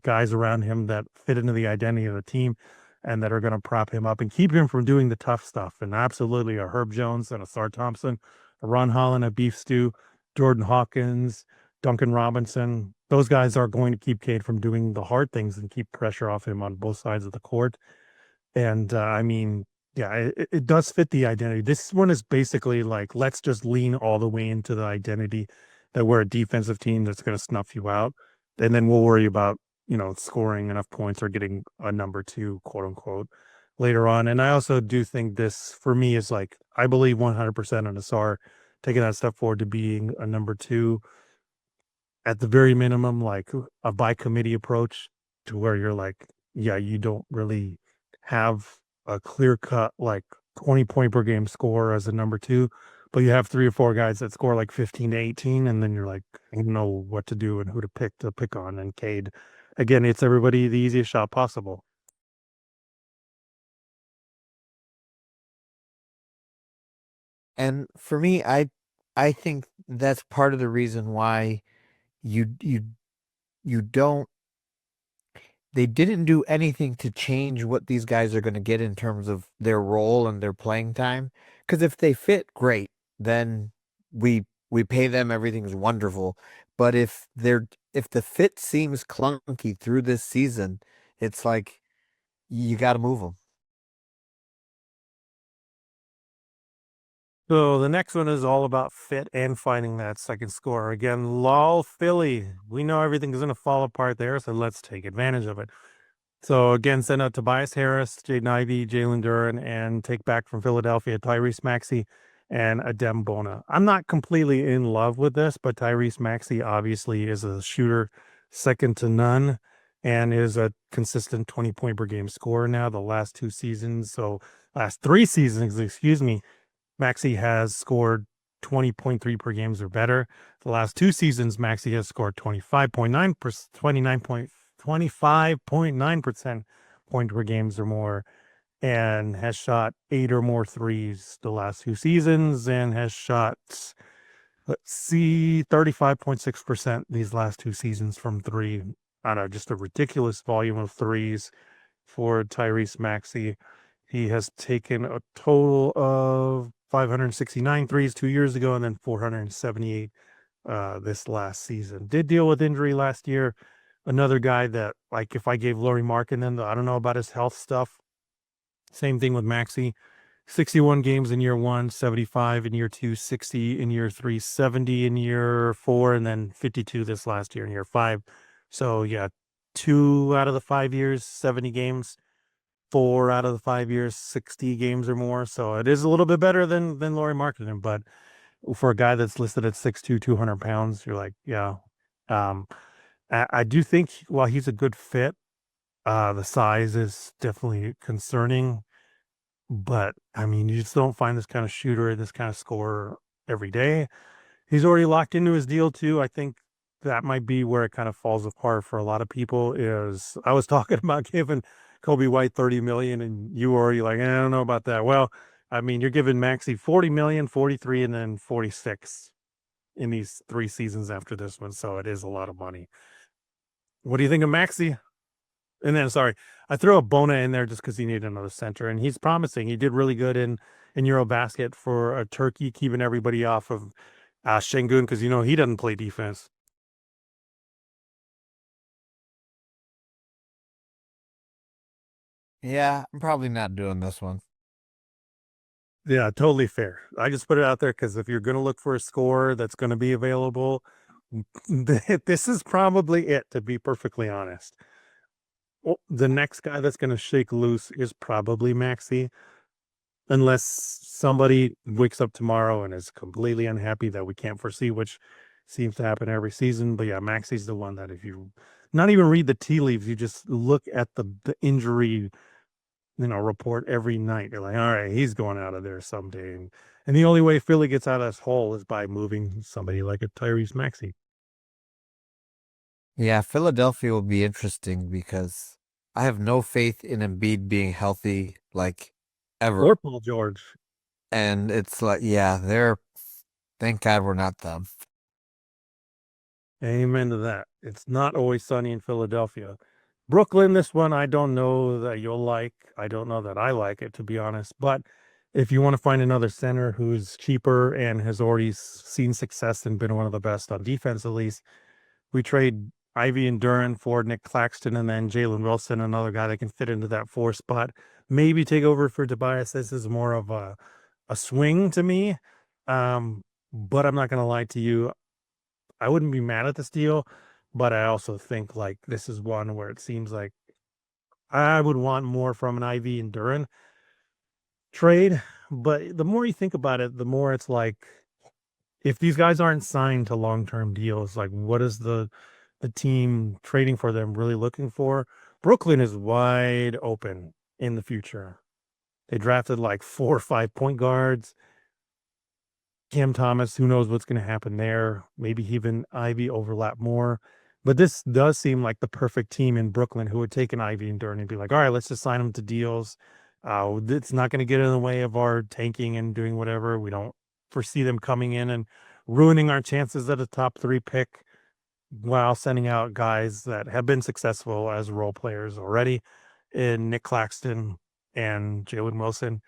guys around him that fit into the identity of the team and that are going to prop him up and keep him from doing the tough stuff. And absolutely a Herb Jones and a Sar Thompson, a Ron Holland, a Beef Stew, Jordan Hawkins, Duncan Robinson. Those guys are going to keep Cade from doing the hard things and keep pressure off him on both sides of the court. And I mean, yeah, it does fit the identity. This one is basically like, let's just lean all the way into the identity that we're a defensive team that's going to snuff you out. And then we'll worry about, scoring enough points or getting a number two, quote unquote, later on. And I also do think this, for me, is like, I believe 100% on Asar taking that step forward to being a number two, at the very minimum, like a by committee approach, to where you're like, yeah, you don't really have a clear cut, like 20-point per game score as a number two, but you have three or four guys that score like 15 to 18. And then you're like, you know what to do and who to pick on. And Cade, again, it's everybody the easiest shot possible. And for me, I think that's part of the reason why you you you don't they didn't do anything to change what these guys are going to get in terms of their role and their playing time. Because if they fit, great, then we pay them, everything's wonderful. But if the fit seems clunky through this season, it's like you got to move them. So the next one is all about fit and finding that second score. Again, lol Philly. We know everything's going to fall apart there, so let's take advantage of it. So again, send out Tobias Harris, Jaden Ivey, Jalen Duren, and take back from Philadelphia Tyrese Maxey and Adem Bona. I'm not completely in love with this, but Tyrese Maxey obviously is a shooter second to none and is a consistent 20-point per game scorer now the last two seasons. So last three seasons, excuse me, Maxey has scored 20.3 per games or better. The last two seasons, Maxey has scored 25.9% point per games or more, and has shot 8 or more threes the last two seasons, and has shot, let's see, 35.6% these last two seasons from three. I don't know, just a ridiculous volume of threes for Tyrese Maxey. He has taken a total of 569 threes 2 years ago, and then 478 this last season. Did deal with injury last year. Another guy that, like, if I gave Laurie Markkinen, I don't know about his health stuff. Same thing with Maxey. 61 games in year one, 75 in year two, 60 in year three, 70 in year four, and then 52 this last year in year five. So yeah, 2 out of the 5 years, 70 games. 4 out of the 5 years, 60 games or more. So it is a little bit better than Laurie Markkinen, but for a guy that's listed at 6'2", 200 pounds, you're like, yeah. Um, I do think while he's a good fit, the size is definitely concerning. But I mean, you just don't find this kind of shooter, this kind of scorer every day. He's already locked into his deal too. I think that might be where it kind of falls apart for a lot of people. Is I was talking about giving Kobe White 30 million, and you were already like, I don't know about that. Well, I mean, you're giving Maxey 40 million, 43, and then 46 in these three seasons after this one. So it is a lot of money. What do you think of Maxey? And then, sorry, I threw a Bona in there just because he needed another center, and he's promising. He did really good in Eurobasket for a Turkey, keeping everybody off of Şengün because he doesn't play defense. Yeah, I'm probably not doing this one. Yeah, totally fair. I just put it out there because if you're going to look for a score that's going to be available, this is probably it, to be perfectly honest. Well, the next guy that's going to shake loose is probably Maxi, unless somebody wakes up tomorrow and is completely unhappy that we can't foresee, which seems to happen every season. But yeah, Maxi's the one that if you not even read the tea leaves, you just look at the injury, report every night. You're like, all right, he's going out of there someday. And the only way Philly gets out of this hole is by moving somebody like a Tyrese Maxey Yeah, Philadelphia will be interesting because I have no faith in Embiid being healthy like ever. or Paul George. And it's like, yeah, thank God we're not them. Amen to that. It's not always sunny in Philadelphia. Brooklyn, this one I don't know that you'll like. I don't know that I like it, to be honest. But if you want to find another center who's cheaper and has already seen success and been one of the best on defense, at least, we trade Ivy and Duran for Nick Claxton and then Jalen Wilson, another guy that can fit into that 4 spot. Maybe take over for Tobias. This is more of a swing to me. But I'm not going to lie to you. I wouldn't be mad at this deal, but I also think like this is one where it seems like I would want more from an Ivy and Duran trade. But the more you think about it, the more it's like if these guys aren't signed to long-term deals, like what is the team trading for them really looking for? Brooklyn is wide open in the future. They drafted like 4 or 5 point guards. Cam Thomas, who knows what's going to happen there? Maybe even Ivy overlap more. But this does seem like the perfect team in Brooklyn who would take an Ivy and Durant and be like, all right, let's just sign them to deals. It's not going to get in the way of our tanking and doing whatever. We don't foresee them coming in and ruining our chances at a top 3 pick while sending out guys that have been successful as role players already in Nick Claxton and Jalen Wilson.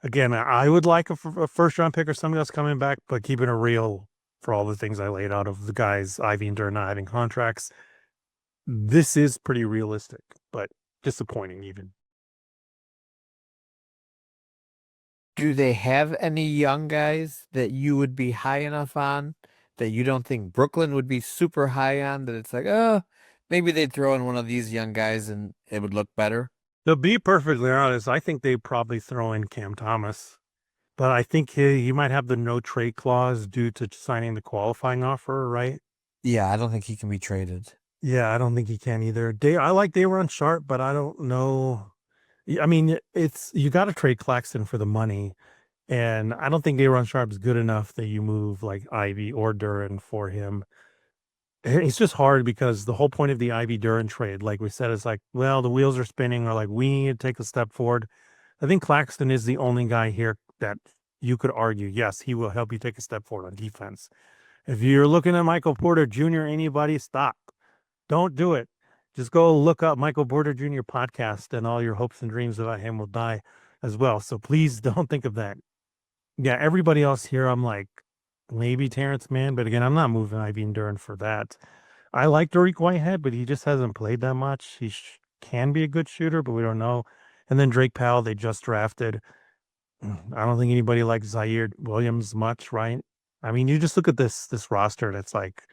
Again, I would like a first round pick or something that's coming back, but keeping it real for all the things I laid out of the guys, Ivy and Durant not having contracts, this is pretty realistic, but disappointing even. Do they have any young guys that you would be high enough on that you don't think Brooklyn would be super high on? That it's like, oh, maybe they'd throw in one of these young guys and it would look better. To be perfectly honest, I think they probably throw in Cam Thomas, but I think he might have the no trade clause due to signing the qualifying offer, right? Yeah, I don't think he can be traded. Yeah, I don't think he can either. I like Day'Ron Sharp, but I don't know. I mean, it's you got to trade Claxton for the money, and I don't think Day'Ron Sharp is good enough that you move like Ivy or Duran for him. It's just hard because the whole point of the Ivy Duran trade, like we said, is like, well, the wheels are spinning, or like we need to take a step forward. I think Claxton is the only guy here that you could argue, yes, he will help you take a step forward on defense. If you're looking at Michael Porter Jr., anybody, stop. Don't do it. Just go look up Michael Porter Jr. podcast, and all your hopes and dreams about him will die as well. So please don't think of that. Yeah, everybody else here, I'm like, maybe Terrence Mann, but again, I'm not moving Ivy and Duran for that. I like Dariq Whitehead, but he just hasn't played that much. He can be a good shooter, but we don't know. And then Drake Powell, they just drafted. I don't think anybody likes Zaire Williams much, right? I mean, you just look at this roster, and it's like,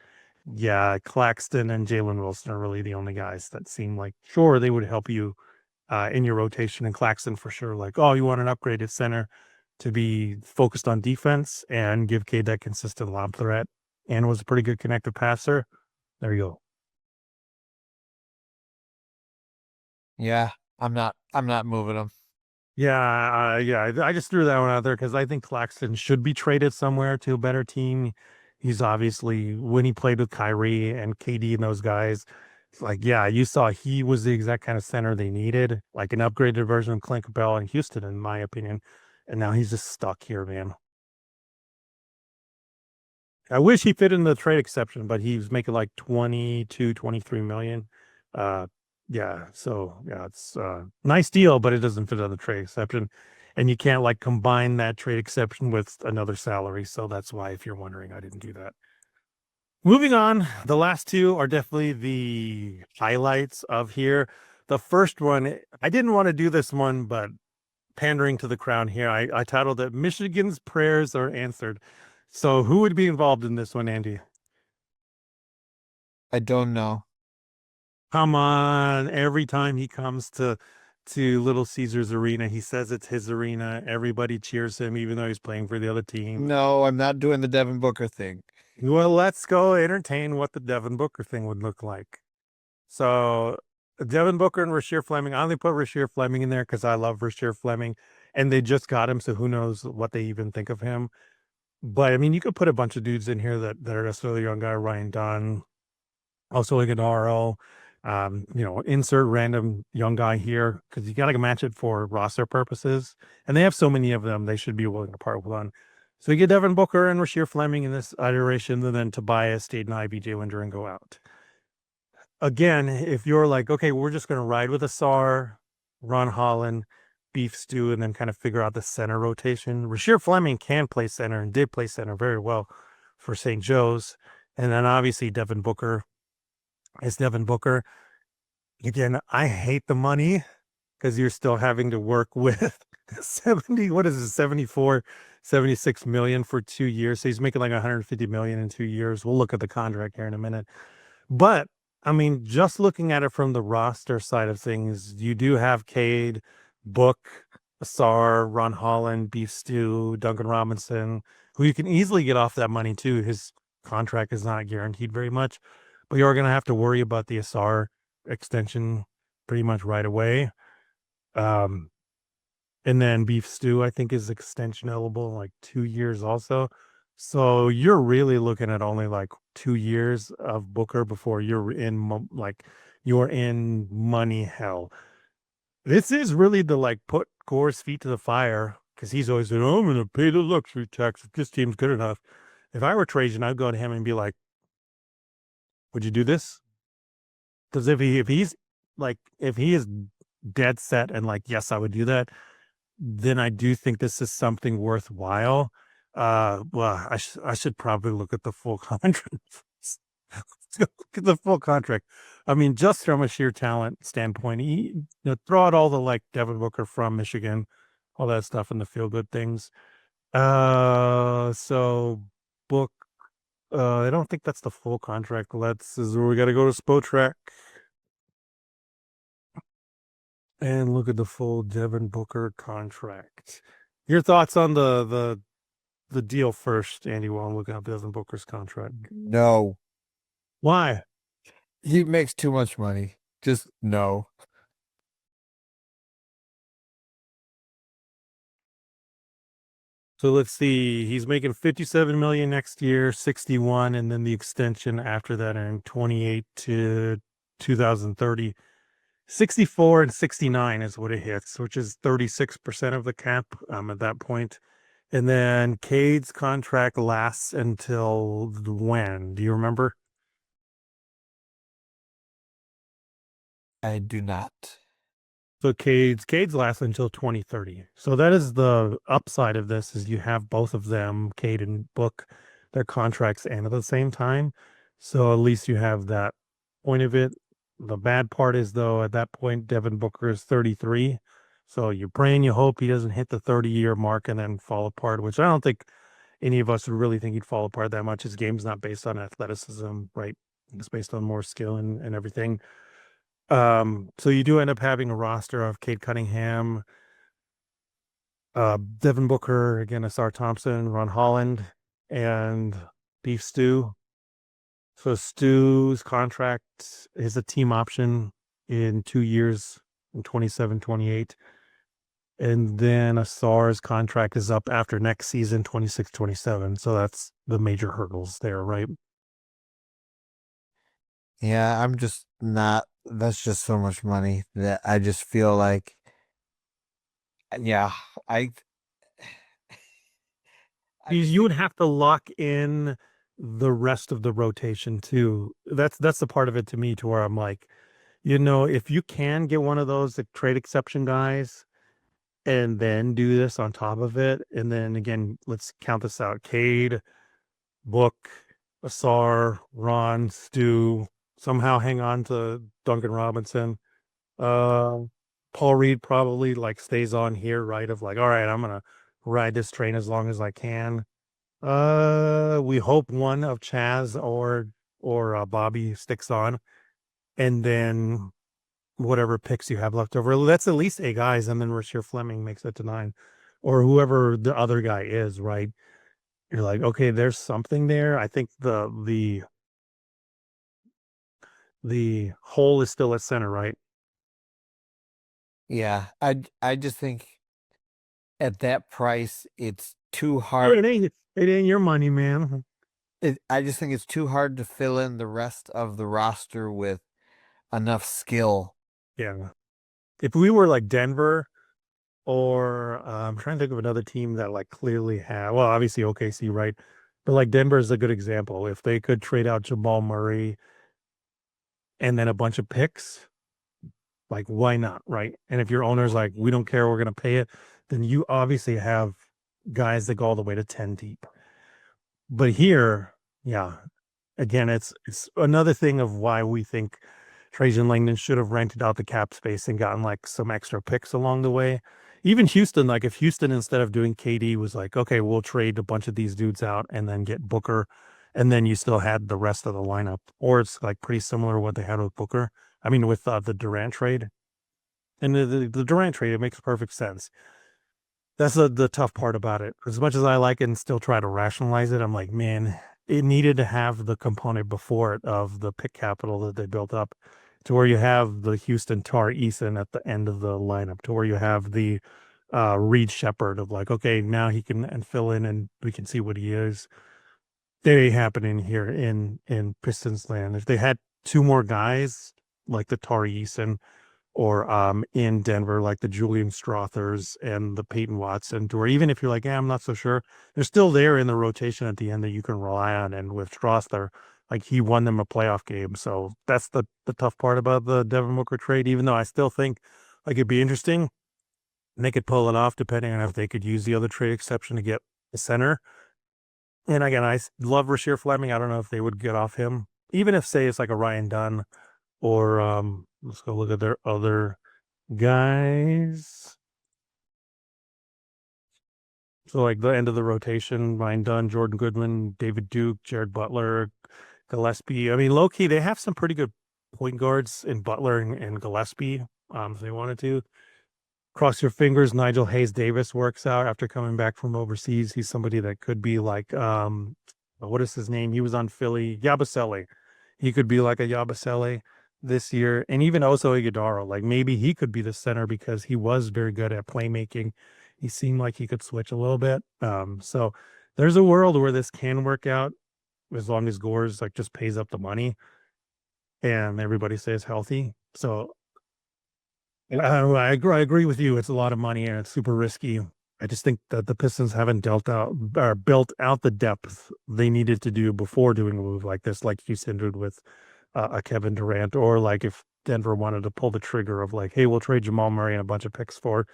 yeah, Claxton and Jalen Wilson are really the only guys that seem like sure they would help you in your rotation, and Claxton for sure. Like, oh, you want an upgraded center to be focused on defense and give Cade that consistent lob threat, and was a pretty good connected passer. There you go. Yeah, I'm not moving him. Yeah, I just threw that one out there because I think Claxton should be traded somewhere to a better team. He's obviously when he played with Kyrie and KD and those guys, it's like yeah, you saw he was the exact kind of center they needed, like an upgraded version of Clint Capella in Houston, in my opinion. And now he's just stuck here, man. I wish he fit in the trade exception, but he was making like 22, 23 million. Yeah, so yeah, it's a nice deal, but it doesn't fit on the trade exception. And you can't like combine that trade exception with another salary. So that's why, if you're wondering, I didn't do that. Moving on, the last two are definitely the highlights of here. The first one, I didn't want to do this one, but pandering to the crowd here, I titled it Michigan's Prayers Are Answered. So who would be involved in this one, Andy? I don't know. Come on, every time he comes to Little Caesars Arena, he says it's his arena. Everybody cheers him, even though he's playing for the other team. No, I'm not doing the Devin Booker thing. Well, let's go entertain what the Devin Booker thing would look like. So Devin Booker and Rasheer Fleming. I only put Rasheer Fleming in there because I love Rasheer Fleming, and they just got him, so who knows what they even think of him. But I mean, you could put a bunch of dudes in here that are just a young guy, Ryan Dunn, also like an RL. Insert random young guy here because you got to match it for roster purposes, and they have so many of them, they should be willing to part with one. So you get Devin Booker and Rasheer Fleming in this iteration, and then Tobias, Dayton Ivey, Jay Winder, and go out. Again, if you're like, okay, we're just going to ride with Asar, Ron Holland, Beef Stew, and then kind of figure out the center rotation. Rasheer Fleming can play center and did play center very well for St. Joe's. And then obviously Devin Booker is Devin Booker. Again, I hate the money because you're still having to work with 70, what is it, 74, 76 million for 2 years. So he's making like 150 million in 2 years. We'll look at the contract here in a minute. But I mean, just looking at it from the roster side of things, you do have Cade, Book, Asar, Ron Holland, Beef Stew, Duncan Robinson, who you can easily get off that money too. His contract is not guaranteed very much, but you're going to have to worry about the Asar extension pretty much right away. Um, and then Beef Stew, I think, is extension eligible like 2 years also. So you're really looking at only like 2 years of Booker before you're in you're in money hell. This is really the like put Gore's feet to the fire because he's always said, "Oh, I'm going to pay the luxury tax if this team's good enough." If I were Trajan, I'd go to him and be like, "Would you do this?" Because if he is dead set and like, yes, I would do that, then I do think this is something worthwhile. Well, I should probably look at the full contract. Let's go look at the full contract. I mean, just from a sheer talent standpoint, throw out all the like Devin Booker from Michigan, all that stuff and the feel good things. So book. I don't think that's the full contract. Is where we got to go to Spotrac and look at the full Devin Booker contract. Your thoughts on the deal first, Andy, while I'm looking up Devin Booker's contract. No. Why? He makes too much money. Just no. So let's see. He's making 57 million next year, 61, and then the extension after that in 28 to 2030. 64 and 69 is what it hits, which is 36% of the cap at that point. And then Cade's contract lasts until when? Do you remember? I do not. So Cade's lasts until 2030. So that is the upside of this is you have both of them, Cade and Book, their contracts end at the same time. So at least you have that point of it. The bad part is though, at that point, Devin Booker is 33. So you pray and you hope he doesn't hit the 30-year mark and then fall apart, which I don't think any of us would really think he'd fall apart that much. His game's not based on athleticism, right? It's based on more skill and everything. So you do end up having a roster of Cade Cunningham, Devin Booker, again, Asar Thompson, Ron Holland, and Beef Stew. So Stew's contract is a team option in 2 years in 27, 28. And then Asar's contract is up after next season, 26, 27. So that's the major hurdles there, right? Yeah, I'm just not. That's just so much money that I just feel like. Yeah, I. You would have to lock in the rest of the rotation too. That's the part of it to me to where I'm like, if you can get one of those like, trade exception guys and then do this on top of it, and then again, let's count this out. Cade, Book, Asar, Ron, Stu, somehow hang on to Duncan Robinson. Uh, Paul Reed probably like stays on here, right? Of like, all right, I'm gonna ride this train as long as I can. We hope one of Chaz or Bobby sticks on, and then whatever picks you have left over. That's at least 8 guys, and then Rasheer Fleming makes it to 9, or whoever the other guy is, right? You're like, okay, there's something there. I think the hole is still at center, right? Yeah, I just think at that price, it's too It hard. ain't your money, man. I just think it's too hard to fill in the rest of the roster with enough skill. Yeah. If we were like Denver, or I'm trying to think of another team that like clearly have, well, obviously OKC, right? But like Denver is a good example. If they could trade out Jamal Murray and then a bunch of picks, like why not, right? And if your owner's like, we don't care, we're gonna pay it, then you obviously have guys that go all the way to 10 deep. But here, yeah, again, it's another thing of why we think Trajan Langdon should have rented out the cap space and gotten like some extra picks along the way. Even Houston, like if Houston instead of doing KD was like, okay, we'll trade a bunch of these dudes out and then get Booker, and then you still had the rest of the lineup, or it's like pretty similar to what they had with Booker. I mean, with the Durant trade and the Durant trade, it makes perfect sense. That's the tough part about it. As much as I like it and still try to rationalize it, I'm like, man, it needed to have the component before it of the pick capital that they built up to where you have the Houston Tar Eason at the end of the lineup, to where you have the Reed Shepard of like, okay, now he can and fill in and we can see what he is. That ain't happening here in Pistons land. If they had 2 more guys like the Tar Eason or in Denver, like the Julian Strothers and the Peyton Watson, or even if you're like, yeah, I'm not so sure, they're still there in the rotation at the end that you can rely on. And with Strother, like he won them a playoff game. So that's the tough part about the Devin Booker trade, even though I still think like it'd be interesting and they could pull it off depending on if they could use the other trade exception to get a center. And again, I love Rasheer Fleming. I don't know if they would get off him, even if say it's like a Ryan Dunn or let's go look at their other guys. So like the end of the rotation, Ryan Dunn, Jordan Goodman, David Duke, Jared Butler, Gillespie. I mean, low key, they have some pretty good point guards in Butler and Gillespie. If they wanted to. Cross your fingers, Nigel Hayes Davis works out after coming back from overseas. He's somebody that could be like what is his name? He was on Philly, Yabusele. He could be like a Yabusele this year. And even Oso Iguodala, like maybe he could be the center because he was very good at playmaking. He seemed like he could switch a little bit. So there's a world where this can work out as long as Gores like just pays up the money and everybody stays healthy. So I agree with you. It's a lot of money and it's super risky. I just think that the Pistons haven't dealt out or built out the depth they needed to do before doing a move like this, like Houston did with a Kevin Durant, or like if Denver wanted to pull the trigger of like, hey, we'll trade Jamal Murray and a bunch of picks for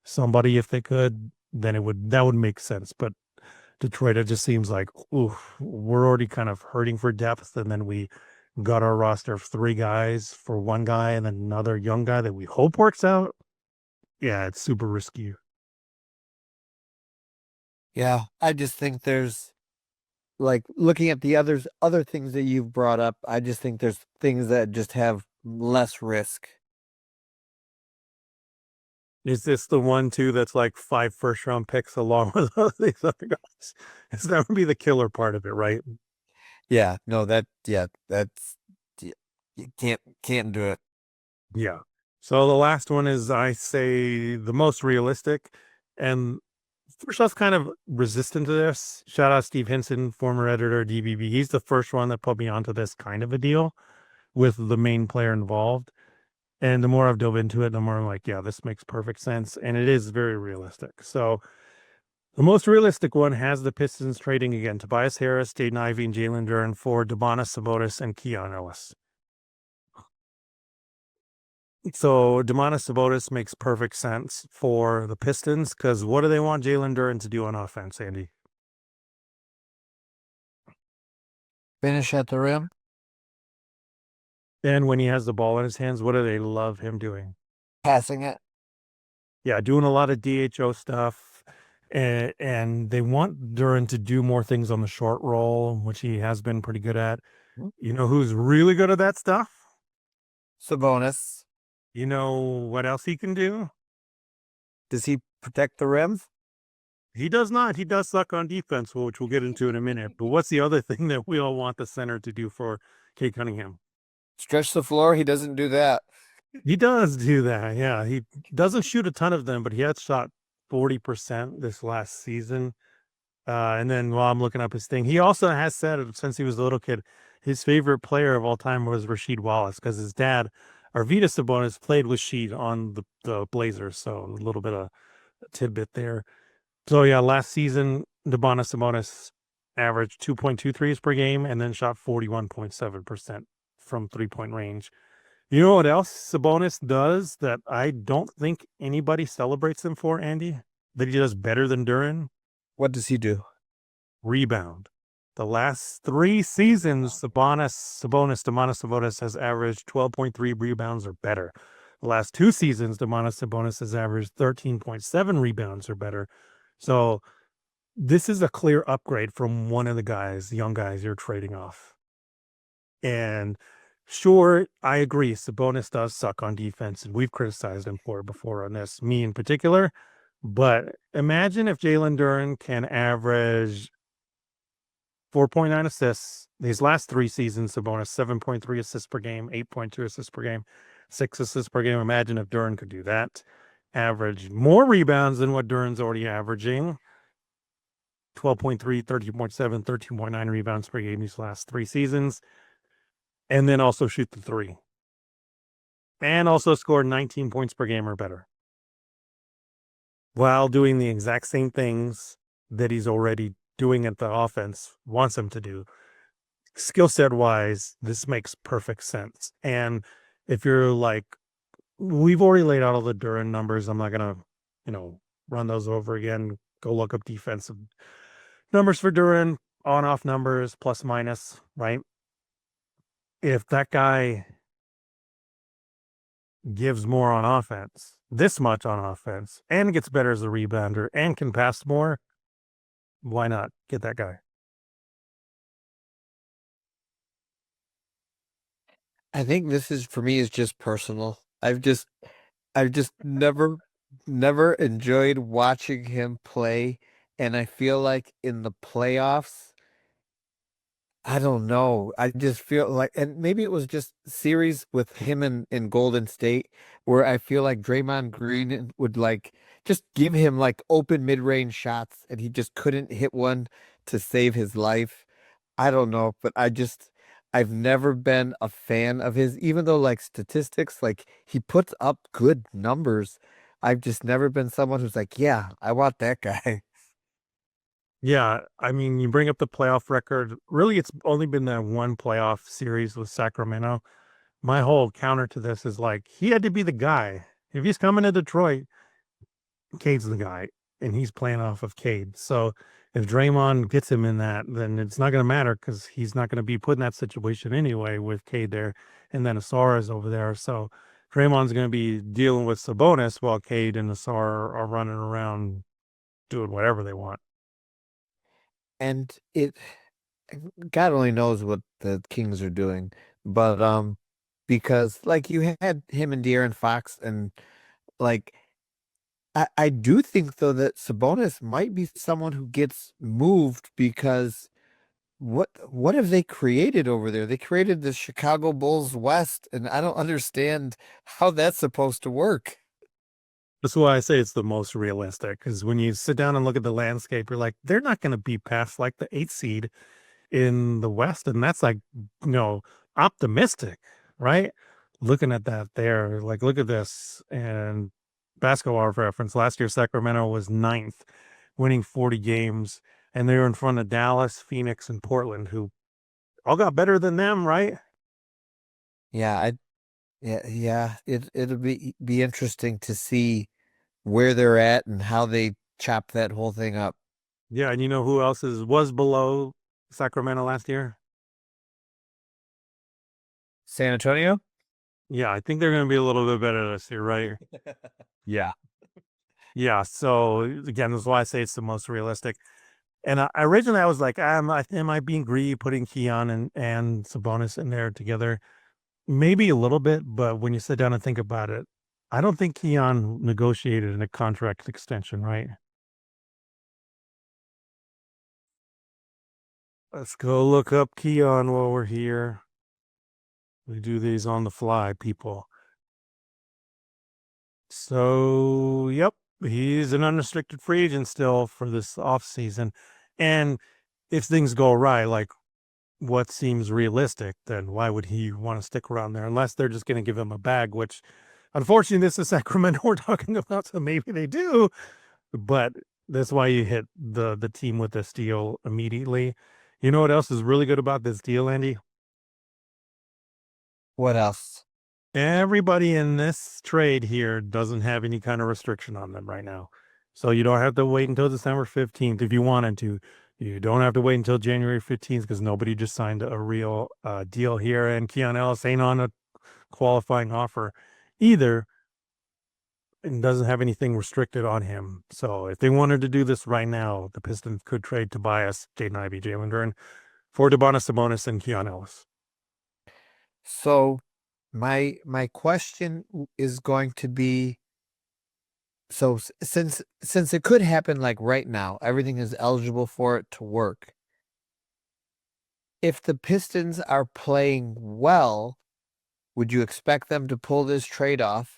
somebody if they could, then that would make sense. But Detroit, it just seems like, ooh, we're already kind of hurting for depth, and then we got our roster of 3 guys for 1 guy and then another young guy that we hope works out. Yeah, it's super risky. Yeah, I just think there's like looking at the other things that you've brought up, I just think there's things that just have less risk. Is this the one too that's like 5 first-round picks along with all these other guys? It's that would be the killer part of it, right? Yeah, no, that's you can't do it. Yeah. So the last one is, I say, the most realistic, and first off, kind of resistant to this. Shout out Steve Hinson, former editor of DBB. He's the first one that put me onto this kind of a deal with the main player involved. And the more I've dove into it, the more I'm like, yeah, this makes perfect sense. And it is very realistic. So the most realistic one has the Pistons trading again Tobias Harris, Jaden Ivey, and Jalen Duren for Demonis Sabonis and Keon Ellis. So Demonis Sabonis makes perfect sense for the Pistons because what do they want Jalen Duren to do on offense, Andy? Finish at the rim. And when he has the ball in his hands, what do they love him doing? Passing it. Yeah, doing a lot of DHO stuff. And they want Duren to do more things on the short roll, which he has been pretty good at. You know who's really good at that stuff? Sabonis. You know what else he can do? Does he protect the rim? He does not. He does suck on defense, which we'll get into in a minute. But what's the other thing that we all want the center to do for Kate Cunningham? Stretch the floor. He doesn't do that. He does do that. Yeah. He doesn't shoot a ton of them, but he had shot 40% this last season. And then while I'm looking up his thing, he also has said since he was a little kid, his favorite player of all time was Rasheed Wallace because his dad, Arvydas Sabonis, played with Sheed on the Blazers. So a little bit of a tidbit there. So yeah, last season, Demonis Sabonis averaged 2.2 threes per game and then shot 41.7% from 3-point range. You know what else Sabonis does that I don't think anybody celebrates him for, Andy? That he does better than Duren? What does he do? Rebound. The last 3 seasons, Demonis Sabonis has averaged 12.3 rebounds or better. The last 2 seasons, Demonis Sabonis has averaged 13.7 rebounds or better. So this is a clear upgrade from one of the young guys you're trading off. And sure, I agree. Sabonis does suck on defense, and we've criticized him for it before on this, me in particular. But imagine if Jalen Duren can average 4.9 assists these last 3 seasons. Sabonis 7.3 assists per game, 8.2 assists per game, 6 assists per game. Imagine if Duren could do that. Average more rebounds than what Duren's already averaging. 12.3, 13.7, 13.9 rebounds per game these last 3 seasons. And then also shoot the three. And also score 19 points per game or better. While doing the exact same things that he's already doing at the offense wants him to do. Skill set wise, this makes perfect sense. And if you're like, we've already laid out all the Duren numbers. I'm not going to, run those over again. Go look up defensive numbers for Duren, on off numbers, plus minus, right? If that guy gives more on offense, this much on offense, and gets better as a rebounder and can pass more, why not get that guy? I think this is for me is just personal. I've just never enjoyed watching him play, and I feel like in the playoffs, I don't know. I just feel like, and maybe it was just series with him in Golden State, where I feel like Draymond Green would like just give him like open mid-range shots, and he just couldn't hit one to save his life. I don't know, but I've never been a fan of his, even though like statistics, like he puts up good numbers. I've just never been someone who's like, yeah, I want that guy. Yeah, I mean, you bring up the playoff record. Really, it's only been that one playoff series with Sacramento. My whole counter to this is like, he had to be the guy. If he's coming to Detroit, Cade's the guy, and he's playing off of Cade. So if Draymond gets him in that, then it's not going to matter because he's not going to be put in that situation anyway with Cade there, and then Asar is over there. So Draymond's going to be dealing with Sabonis while Cade and Asar are running around doing whatever they want. And God only knows what the Kings are doing, but because like you had him and De'Aaron Fox, and like I do think though that Sabonis might be someone who gets moved because what have they created over there? They created the Chicago Bulls West, and I don't understand how that's supposed to work. That's why I say it's the most realistic because when you sit down and look at the landscape, you're like, they're not going to be past like the 8th seed in the West. And that's like, optimistic, right? Looking at that there, like, look at this. And basketball reference last year, Sacramento was ninth, winning 40 games. And they were in front of Dallas, Phoenix, and Portland, who all got better than them, right? Yeah, Yeah. It'll be interesting to see where they're at and how they chop that whole thing up. Yeah, and you know who else was below Sacramento last year? San Antonio? Yeah, I think they're going to be a little bit better this year, right? Yeah. Yeah. So again, this is why I say it's the most realistic. And originally I was like, am I being greedy putting Keon and Sabonis in there together? Maybe a little bit, but when you sit down and think about it, I don't think Keon negotiated a contract extension, right? Let's go look up Keon while we're here. We do these on the fly, people. So, yep, he's an unrestricted free agent still for this off season. And if things go right, like what seems realistic, then why would he want to stick around there unless they're just going to give him a bag, which unfortunately this is Sacramento we're talking about, so maybe they do, but that's why you hit the team with this deal immediately. You know what else is really good about this deal, Andy? What else? Everybody in this trade here doesn't have any kind of restriction on them right now. So you don't have to wait until December 15th if you wanted to. You don't have to wait until January 15th because nobody just signed a real deal here. And Keon Ellis ain't on a qualifying offer either and doesn't have anything restricted on him. So if they wanted to do this right now, the Pistons could trade Tobias, Jaden Ivey, Jalen Duren for Debonis Sabonis and Keon Ellis. So my question is going to be, so since it could happen like right now, everything is eligible for it to work. If the Pistons are playing well, would you expect them to pull this trade off?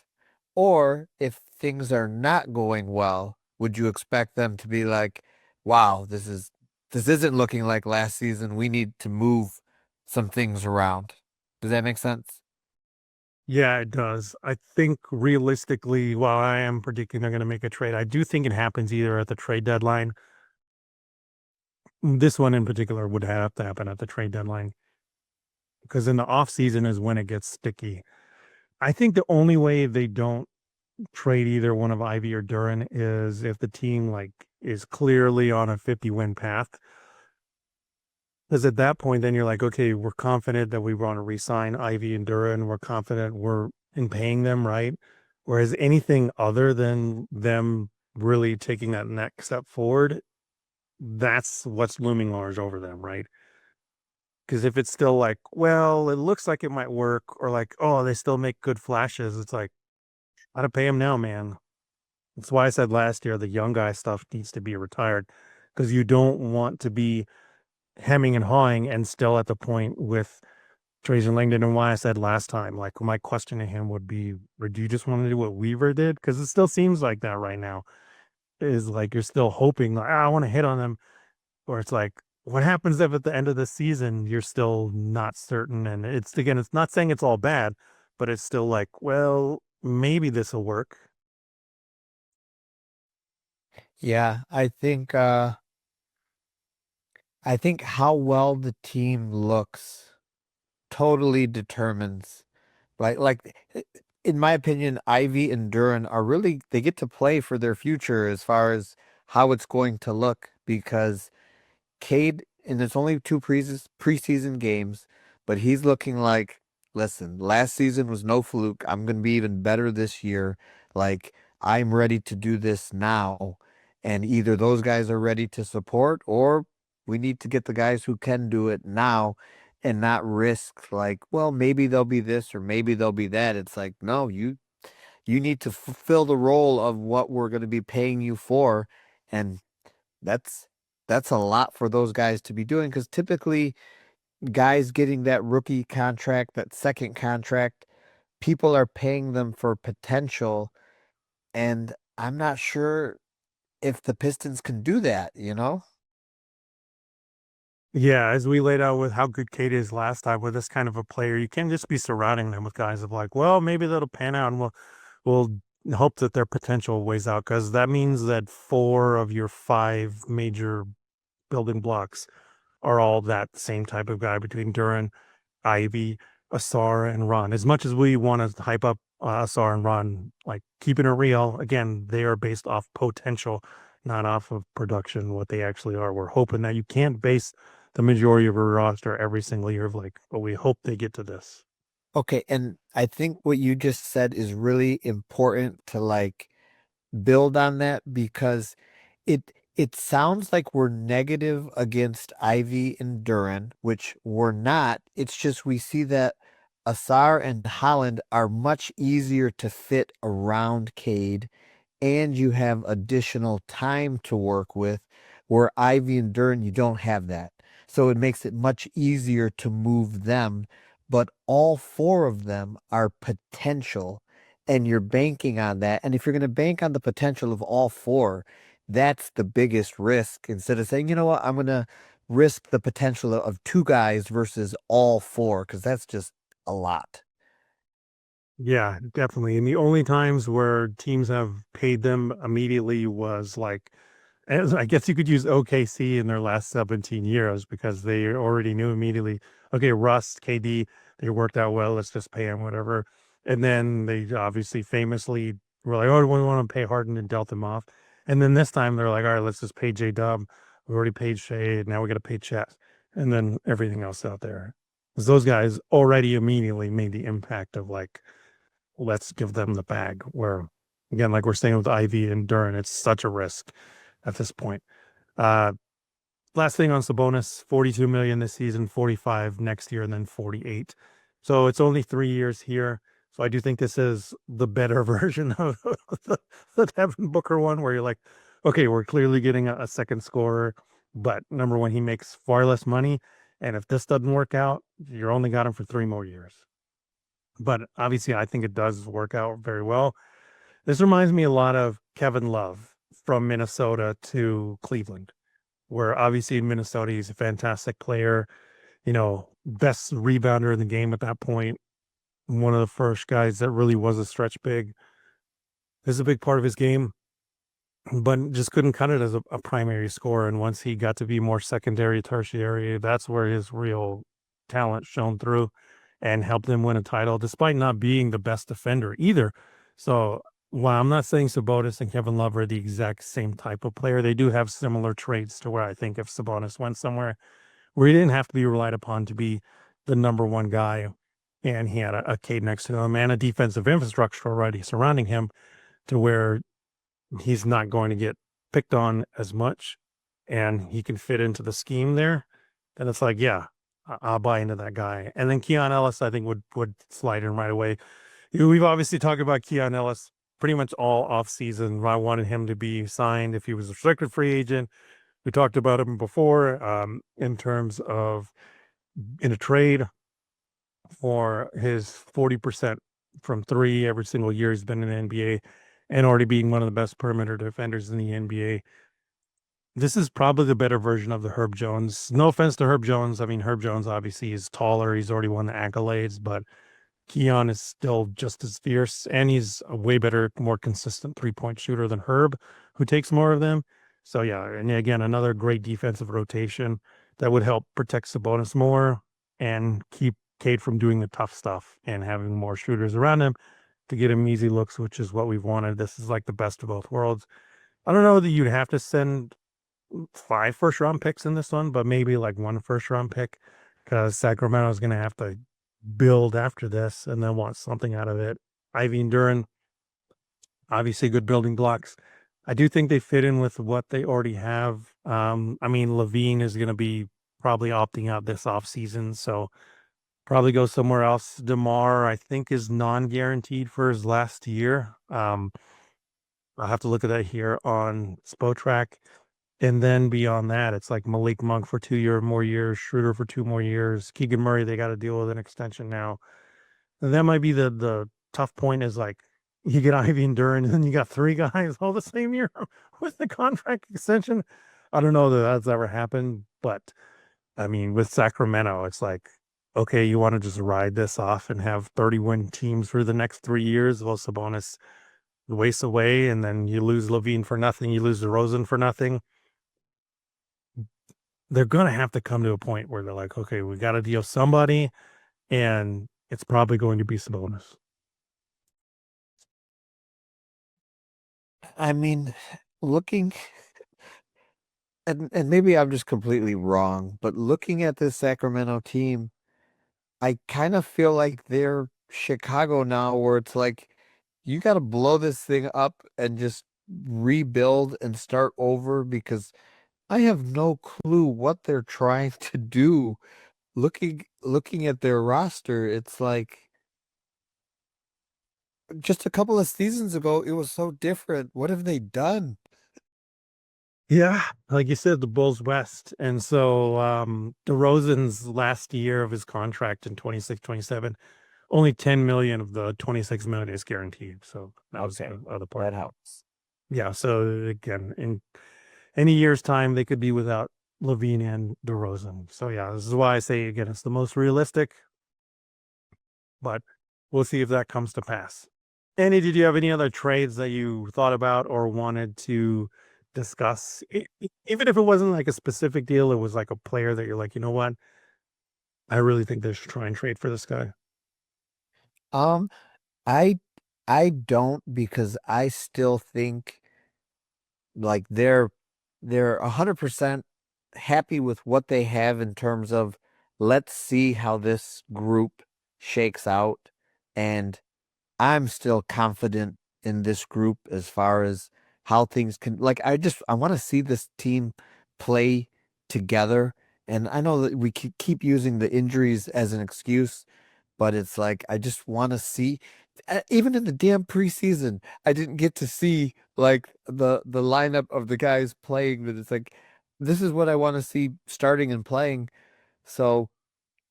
Or if things are not going well, would you expect them to be like, wow, this isn't looking like last season. We need to move some things around. Does that make sense? Yeah, it does. I think realistically, while I am predicting they're going to make a trade, I do think it happens either at the trade deadline. This one in particular would have to happen at the trade deadline because in the off season is when it gets sticky. I think the only way they don't trade either one of Ivy or Duran is if the team like is clearly on a 50-win path. Because at that point, then you're like, okay, we're confident that we want to re-sign Ivy and Duran. We're confident we're in paying them, right? Whereas anything other than them really taking that next step forward, that's what's looming large over them, right? Because if it's still like, well, it looks like it might work, or like, oh, they still make good flashes, it's like, gotta pay them now, man. That's why I said last year the young guy stuff needs to be retired because you don't want to be hemming and hawing and still at the point with Trajan Langdon. And why I said last time, like my question to him would be, or do you just want to do what Weaver did? Because it still seems like that right now. Is like you're still hoping, like, I want to hit on them, or it's like, what happens if at the end of the season you're still not certain? And it's again, it's not saying it's all bad, but it's still like, well, maybe this will work. Yeah, I think how well the team looks totally determines, like in my opinion, Ivy and Duran are really, they get to play for their future as far as how it's going to look, because Cade, and it's only two preseason games, but he's looking like, listen, last season was no fluke. I'm going to be even better this year. Like, I'm ready to do this now. And either those guys are ready to support, or we need to get the guys who can do it now and not risk, like, well, maybe they'll be this or maybe they'll be that. It's like, no, you need to fulfill the role of what we're going to be paying you for. And that's that's a lot for those guys to be doing, because typically guys getting that rookie contract, that second contract, people are paying them for potential, and I'm not sure if the Pistons can do that, you know? Yeah, as we laid out with how good Kate is last time with this kind of a player, you can't just be surrounding them with guys of like, well, maybe that'll pan out and we'll hope that their potential weighs out because that means that 4 of your 5 major building blocks are all that same type of guy between Duran, Ivy, Asar and Ron. As much as we want to hype up Asar and Ron, like keeping it real, again, they are based off potential, not off of production, what they actually are. We're hoping that you can't base the majority of a roster every single year of like, but we hope they get to this. Okay, and I think what you just said is really important to like build on that because it sounds like we're negative against Ivy and Duran, which we're not. It's just we see that Asar and Holland are much easier to fit around Cade, and you have additional time to work with, where Ivy and Duran, you don't have that. So it makes it much easier to move them, but all four of them are potential and you're banking on that. And if you're going to bank on the potential of all four, that's the biggest risk instead of saying, you know what, I'm going to risk the potential of two guys versus all four, because that's just a lot. Yeah, definitely. And the only times where teams have paid them immediately was like, as I guess you could use OKC in their last 17 years because they already knew immediately, okay, Russ, KD, they worked out well. Let's just pay them whatever. And then they obviously famously were like, oh, we want to pay Harden and dealt them off. And then this time they're like, all right, let's just pay J Dub. We already paid Shea. Now we got to pay Chet. And then everything else out there. Because those guys already immediately made the impact of like, let's give them the bag. Where again, like we're saying with Ivy and Duran, it's such a risk at this point. Uh, Last thing on Sabonis, 42 million this season, 45 next year, and then 48. So it's only 3 years here. So I do think this is the better version of the Devin Booker one, where you're like, okay, we're clearly getting a second scorer, but number one, he makes far less money. And if this doesn't work out, you're only got him for 3 more years. But obviously, I think it does work out very well. This reminds me a lot of Kevin Love from Minnesota to Cleveland, where obviously in Minnesota, he's a fantastic player, best rebounder in the game at that point. One of the first guys that really was a stretch big. This is a big part of his game, but just couldn't cut it as a primary scorer. And once he got to be more secondary, tertiary, that's where his real talent shone through and helped him win a title, despite not being the best defender either. So while I'm not saying Sabonis and Kevin Love are the exact same type of player, they do have similar traits to where I think if Sabonis went somewhere where he didn't have to be relied upon to be the number one guy, and he had a Cade next to him and a defensive infrastructure already surrounding him to where he's not going to get picked on as much and he can fit into the scheme there, then it's like, yeah, I'll buy into that guy. And then Keon Ellis, I think, would slide in right away. We've obviously talked about Keon Ellis pretty much all off season. I wanted him to be signed if he was a restricted free agent. We talked about him before in terms of in a trade for his 40% from three every single year he's been in the NBA and already being one of the best perimeter defenders in the NBA. This is probably the better version of the Herb Jones. No offense to Herb Jones. I mean, Herb Jones obviously is taller. He's already won the accolades, but Keon is still just as fierce, and he's a way better, more consistent 3-point shooter than Herb, who takes more of them. So yeah, and again, another great defensive rotation that would help protect Sabonis more and keep Cade from doing the tough stuff and having more shooters around him to get him easy looks, which is what we've wanted. This is like the best of both worlds. I don't know that you'd have to send 5 first-round picks in this one, but maybe like 1 first-round pick because Sacramento is going to have to build after this and then want something out of it. Ivy and Duran, obviously good building blocks. I do think they fit in with what they already have. I mean, Levine is going to be probably opting out this offseason, so probably go somewhere else. DeMar, I think, is non-guaranteed for his last year. I'll have to look at that here on Spotrac. And then beyond that, it's like Malik Monk for 2 more years, Schroeder for 2 more years, Keegan Murray, they got to deal with an extension now. And that might be the tough point is like you get Ivy and Duran, and then you got 3 guys all the same year with the contract extension. I don't know that that's ever happened, but I mean, with Sacramento, it's like, okay, you want to just ride this off and have 30-win teams for the next 3 years. Well, Sabonis wastes away, and then you lose Levine for nothing. You lose DeRozan for nothing. They're going to have to come to a point where they're like, okay, we got to deal somebody. And it's probably going to be Sabonis. I mean, looking and maybe I'm just completely wrong, but looking at this Sacramento team, I kind of feel like they're Chicago now, where it's like you got to blow this thing up and just rebuild and start over because I have no clue what they're trying to do. Looking at their roster, it's like just a couple of seasons ago, it was so different. What have they done? Yeah, like you said, the Bulls West. And so DeRozan's last year of his contract in 26-27, only 10 million of the 26 million is guaranteed. So that was Okay, the other part. that helps. Yeah. So again, in any year's time, they could be without Levine and DeRozan. So yeah, this is why I say again, it's the most realistic, but we'll see if that comes to pass. Did you have any other trades that you thought about or wanted to discuss? Even if it wasn't like a specific deal, it was like a player that you're like, you know what? I really think they should try and trade for this guy. Um, I I don't because I still think like they're 100% happy with what they have in terms of let's see how this group shakes out, and I'm still confident in this group as far as how things can like I want to see this team play together, and I know that we keep using the injuries as an excuse, but it's like I just want to see even in the damn preseason, I didn't get to see like the lineup of the guys playing, but it's like this is what I want to see starting and playing. So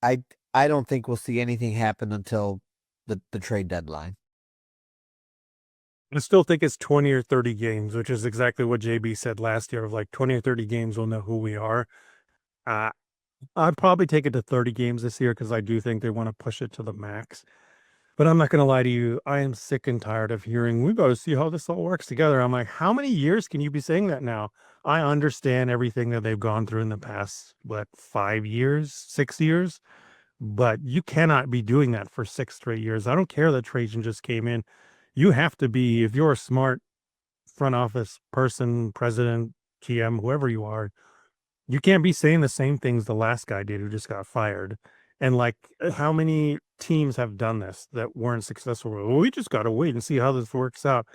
I I don't think we'll see anything happen until the trade deadline. I still think it's 20 or 30 games, which is exactly what JB said last year of like 20 or 30 games, we'll know who we are. Uh, I'd probably take it to 30 games this year because I do think they want to push it to the max. But I'm not going to lie to you. I am sick and tired of hearing, we got to see how this all works together. I'm like, how many years can you be saying that now? I understand everything that they've gone through in the past, what, 5 years, 6 years? But you cannot be doing that for 6 straight years. I don't care that Trajan just came in. You have to be, if you're a smart front office person, president, GM, whoever you are, you can't be saying the same things the last guy did who just got fired. And like, how many teams have done this that weren't successful? Well, we just got to wait and see how this works out.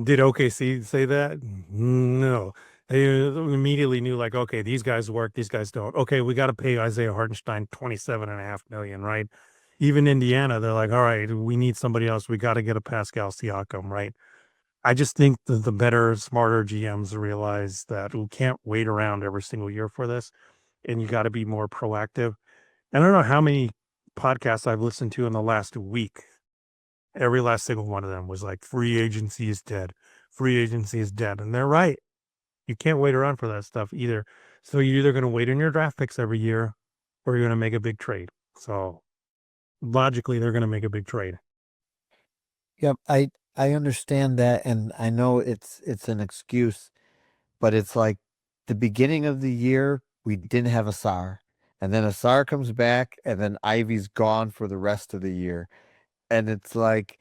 Did OKC say that? No. They immediately knew, like, okay, these guys work, these guys don't. Okay, we got to pay Isaiah Hartenstein 27.5 million, right? Even Indiana, they're like, all right, we need somebody else. We got to get a Pascal Siakam, right? I just think that the better, smarter GMs realize that we can't wait around every single year for this, and you got to be more proactive. And I don't know how many podcasts I've listened to in the last week. Every last single one of them was like, free agency is dead. Free agency is dead. And they're right. You can't wait around for that stuff either. So you're either going to wait on your draft picks every year or you're going to make a big trade. So logically, they're going to make a big trade. Yep, I understand that, and I know it's an excuse, but it's like the beginning of the year we didn't have Asar, and then Asar comes back, and then Ivy's gone for the rest of the year, and it's like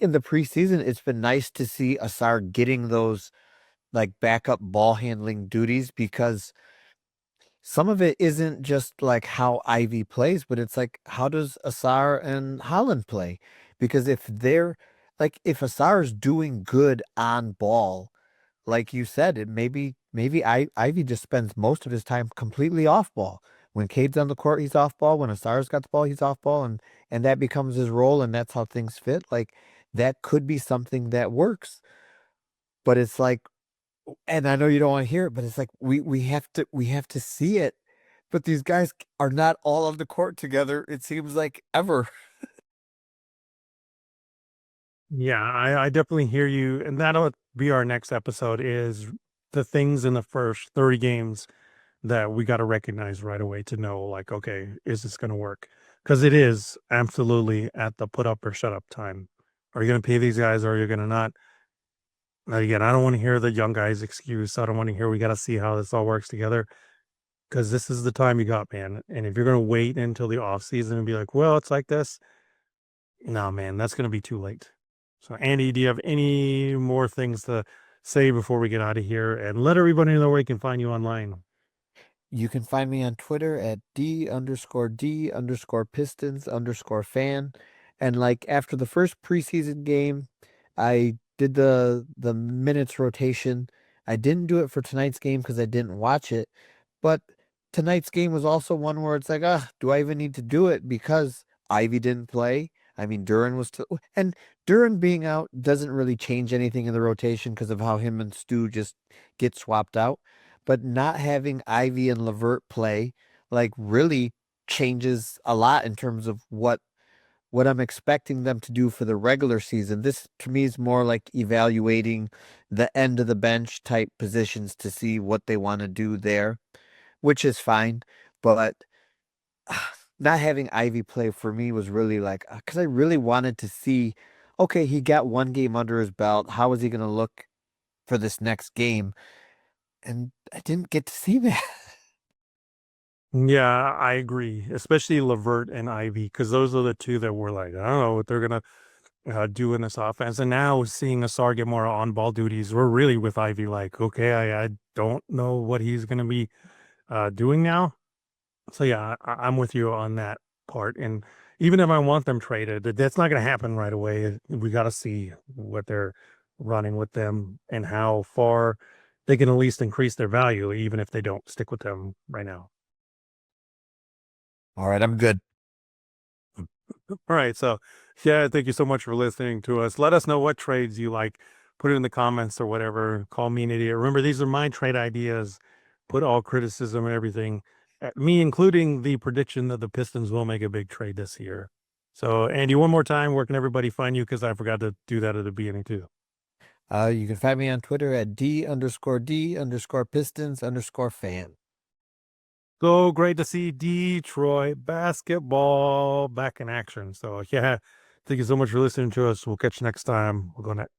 in the preseason, it's been nice to see Asar getting those like backup ball handling duties because some of it isn't just like how Ivy plays, but it's like how does Asar and Holland play? Because if they're like if Asar's doing good on ball, like you said, it maybe Ivy just spends most of his time completely off ball. When Cade's on the court, he's off ball. When Asar's got the ball, he's off ball, and that becomes his role, and that's how things fit. Like that could be something that works, but it's like and I know you don't want to hear it, but it's like we have to see it. But these guys are not all on the court together. It seems like ever. Yeah, I definitely hear you. And that'll be our next episode is the things in the first 30 games that we got to recognize right away to know, like, okay, is this going to work? Because it is absolutely at the put up or shut up time. Are you going to pay these guys or are you going to not? Now, again, I don't want to hear the young guy's excuse. I don't want to hear we got to see how this all works together because this is the time you got, man. And if you're going to wait until the off season and be like, well, it's like this, No, man, that's going to be too late. So, Andy, do you have any more things to say before we get out of here? And let everybody know where you can find you online. You can find me on Twitter at D_D_Pistons_fan. And like after the first preseason game, I did the minutes rotation. I didn't do it for tonight's game because I didn't watch it. But tonight's game was also one where it's like, do I even need to do it? Because Ivy didn't play. I mean, Duran was and Duran being out doesn't really change anything in the rotation because of how him and Stu just get swapped out. But not having Ivy and Levert play like really changes a lot in terms of what I'm expecting them to do for the regular season. This to me is more like evaluating the end of the bench type positions to see what they want to do there, which is fine. But not having Ivy play for me was really like, because I really wanted to see, okay, he got one game under his belt. How is he going to look for this next game? And I didn't get to see that. Yeah, I agree, especially Levert and Ivy, because those are the two that were like, I don't know what they're going to do in this offense. And now seeing Asar get more on ball duties, we're really with Ivy like, okay, I don't know what he's going to be doing now. So yeah, I'm with you on that part. And even if I want them traded, that's not going to happen right away. We got to see what they're running with them and how far they can at least increase their value, even if they don't stick with them right now. All right, I'm good. All right. So, yeah, thank you so much for listening to us. Let us know what trades you like. Put it in the comments or whatever. Call me an idiot. Remember, these are my trade ideas. Put all criticism and everything at me, including the prediction that the Pistons will make a big trade this year. So, Andy, one more time, where can everybody find you? Because I forgot to do that at the beginning, too. You can find me on Twitter at D_D_Pistons_fan. So great to see Detroit basketball back in action. So, yeah, thank you so much for listening to us. We'll catch you next time. We'll go next.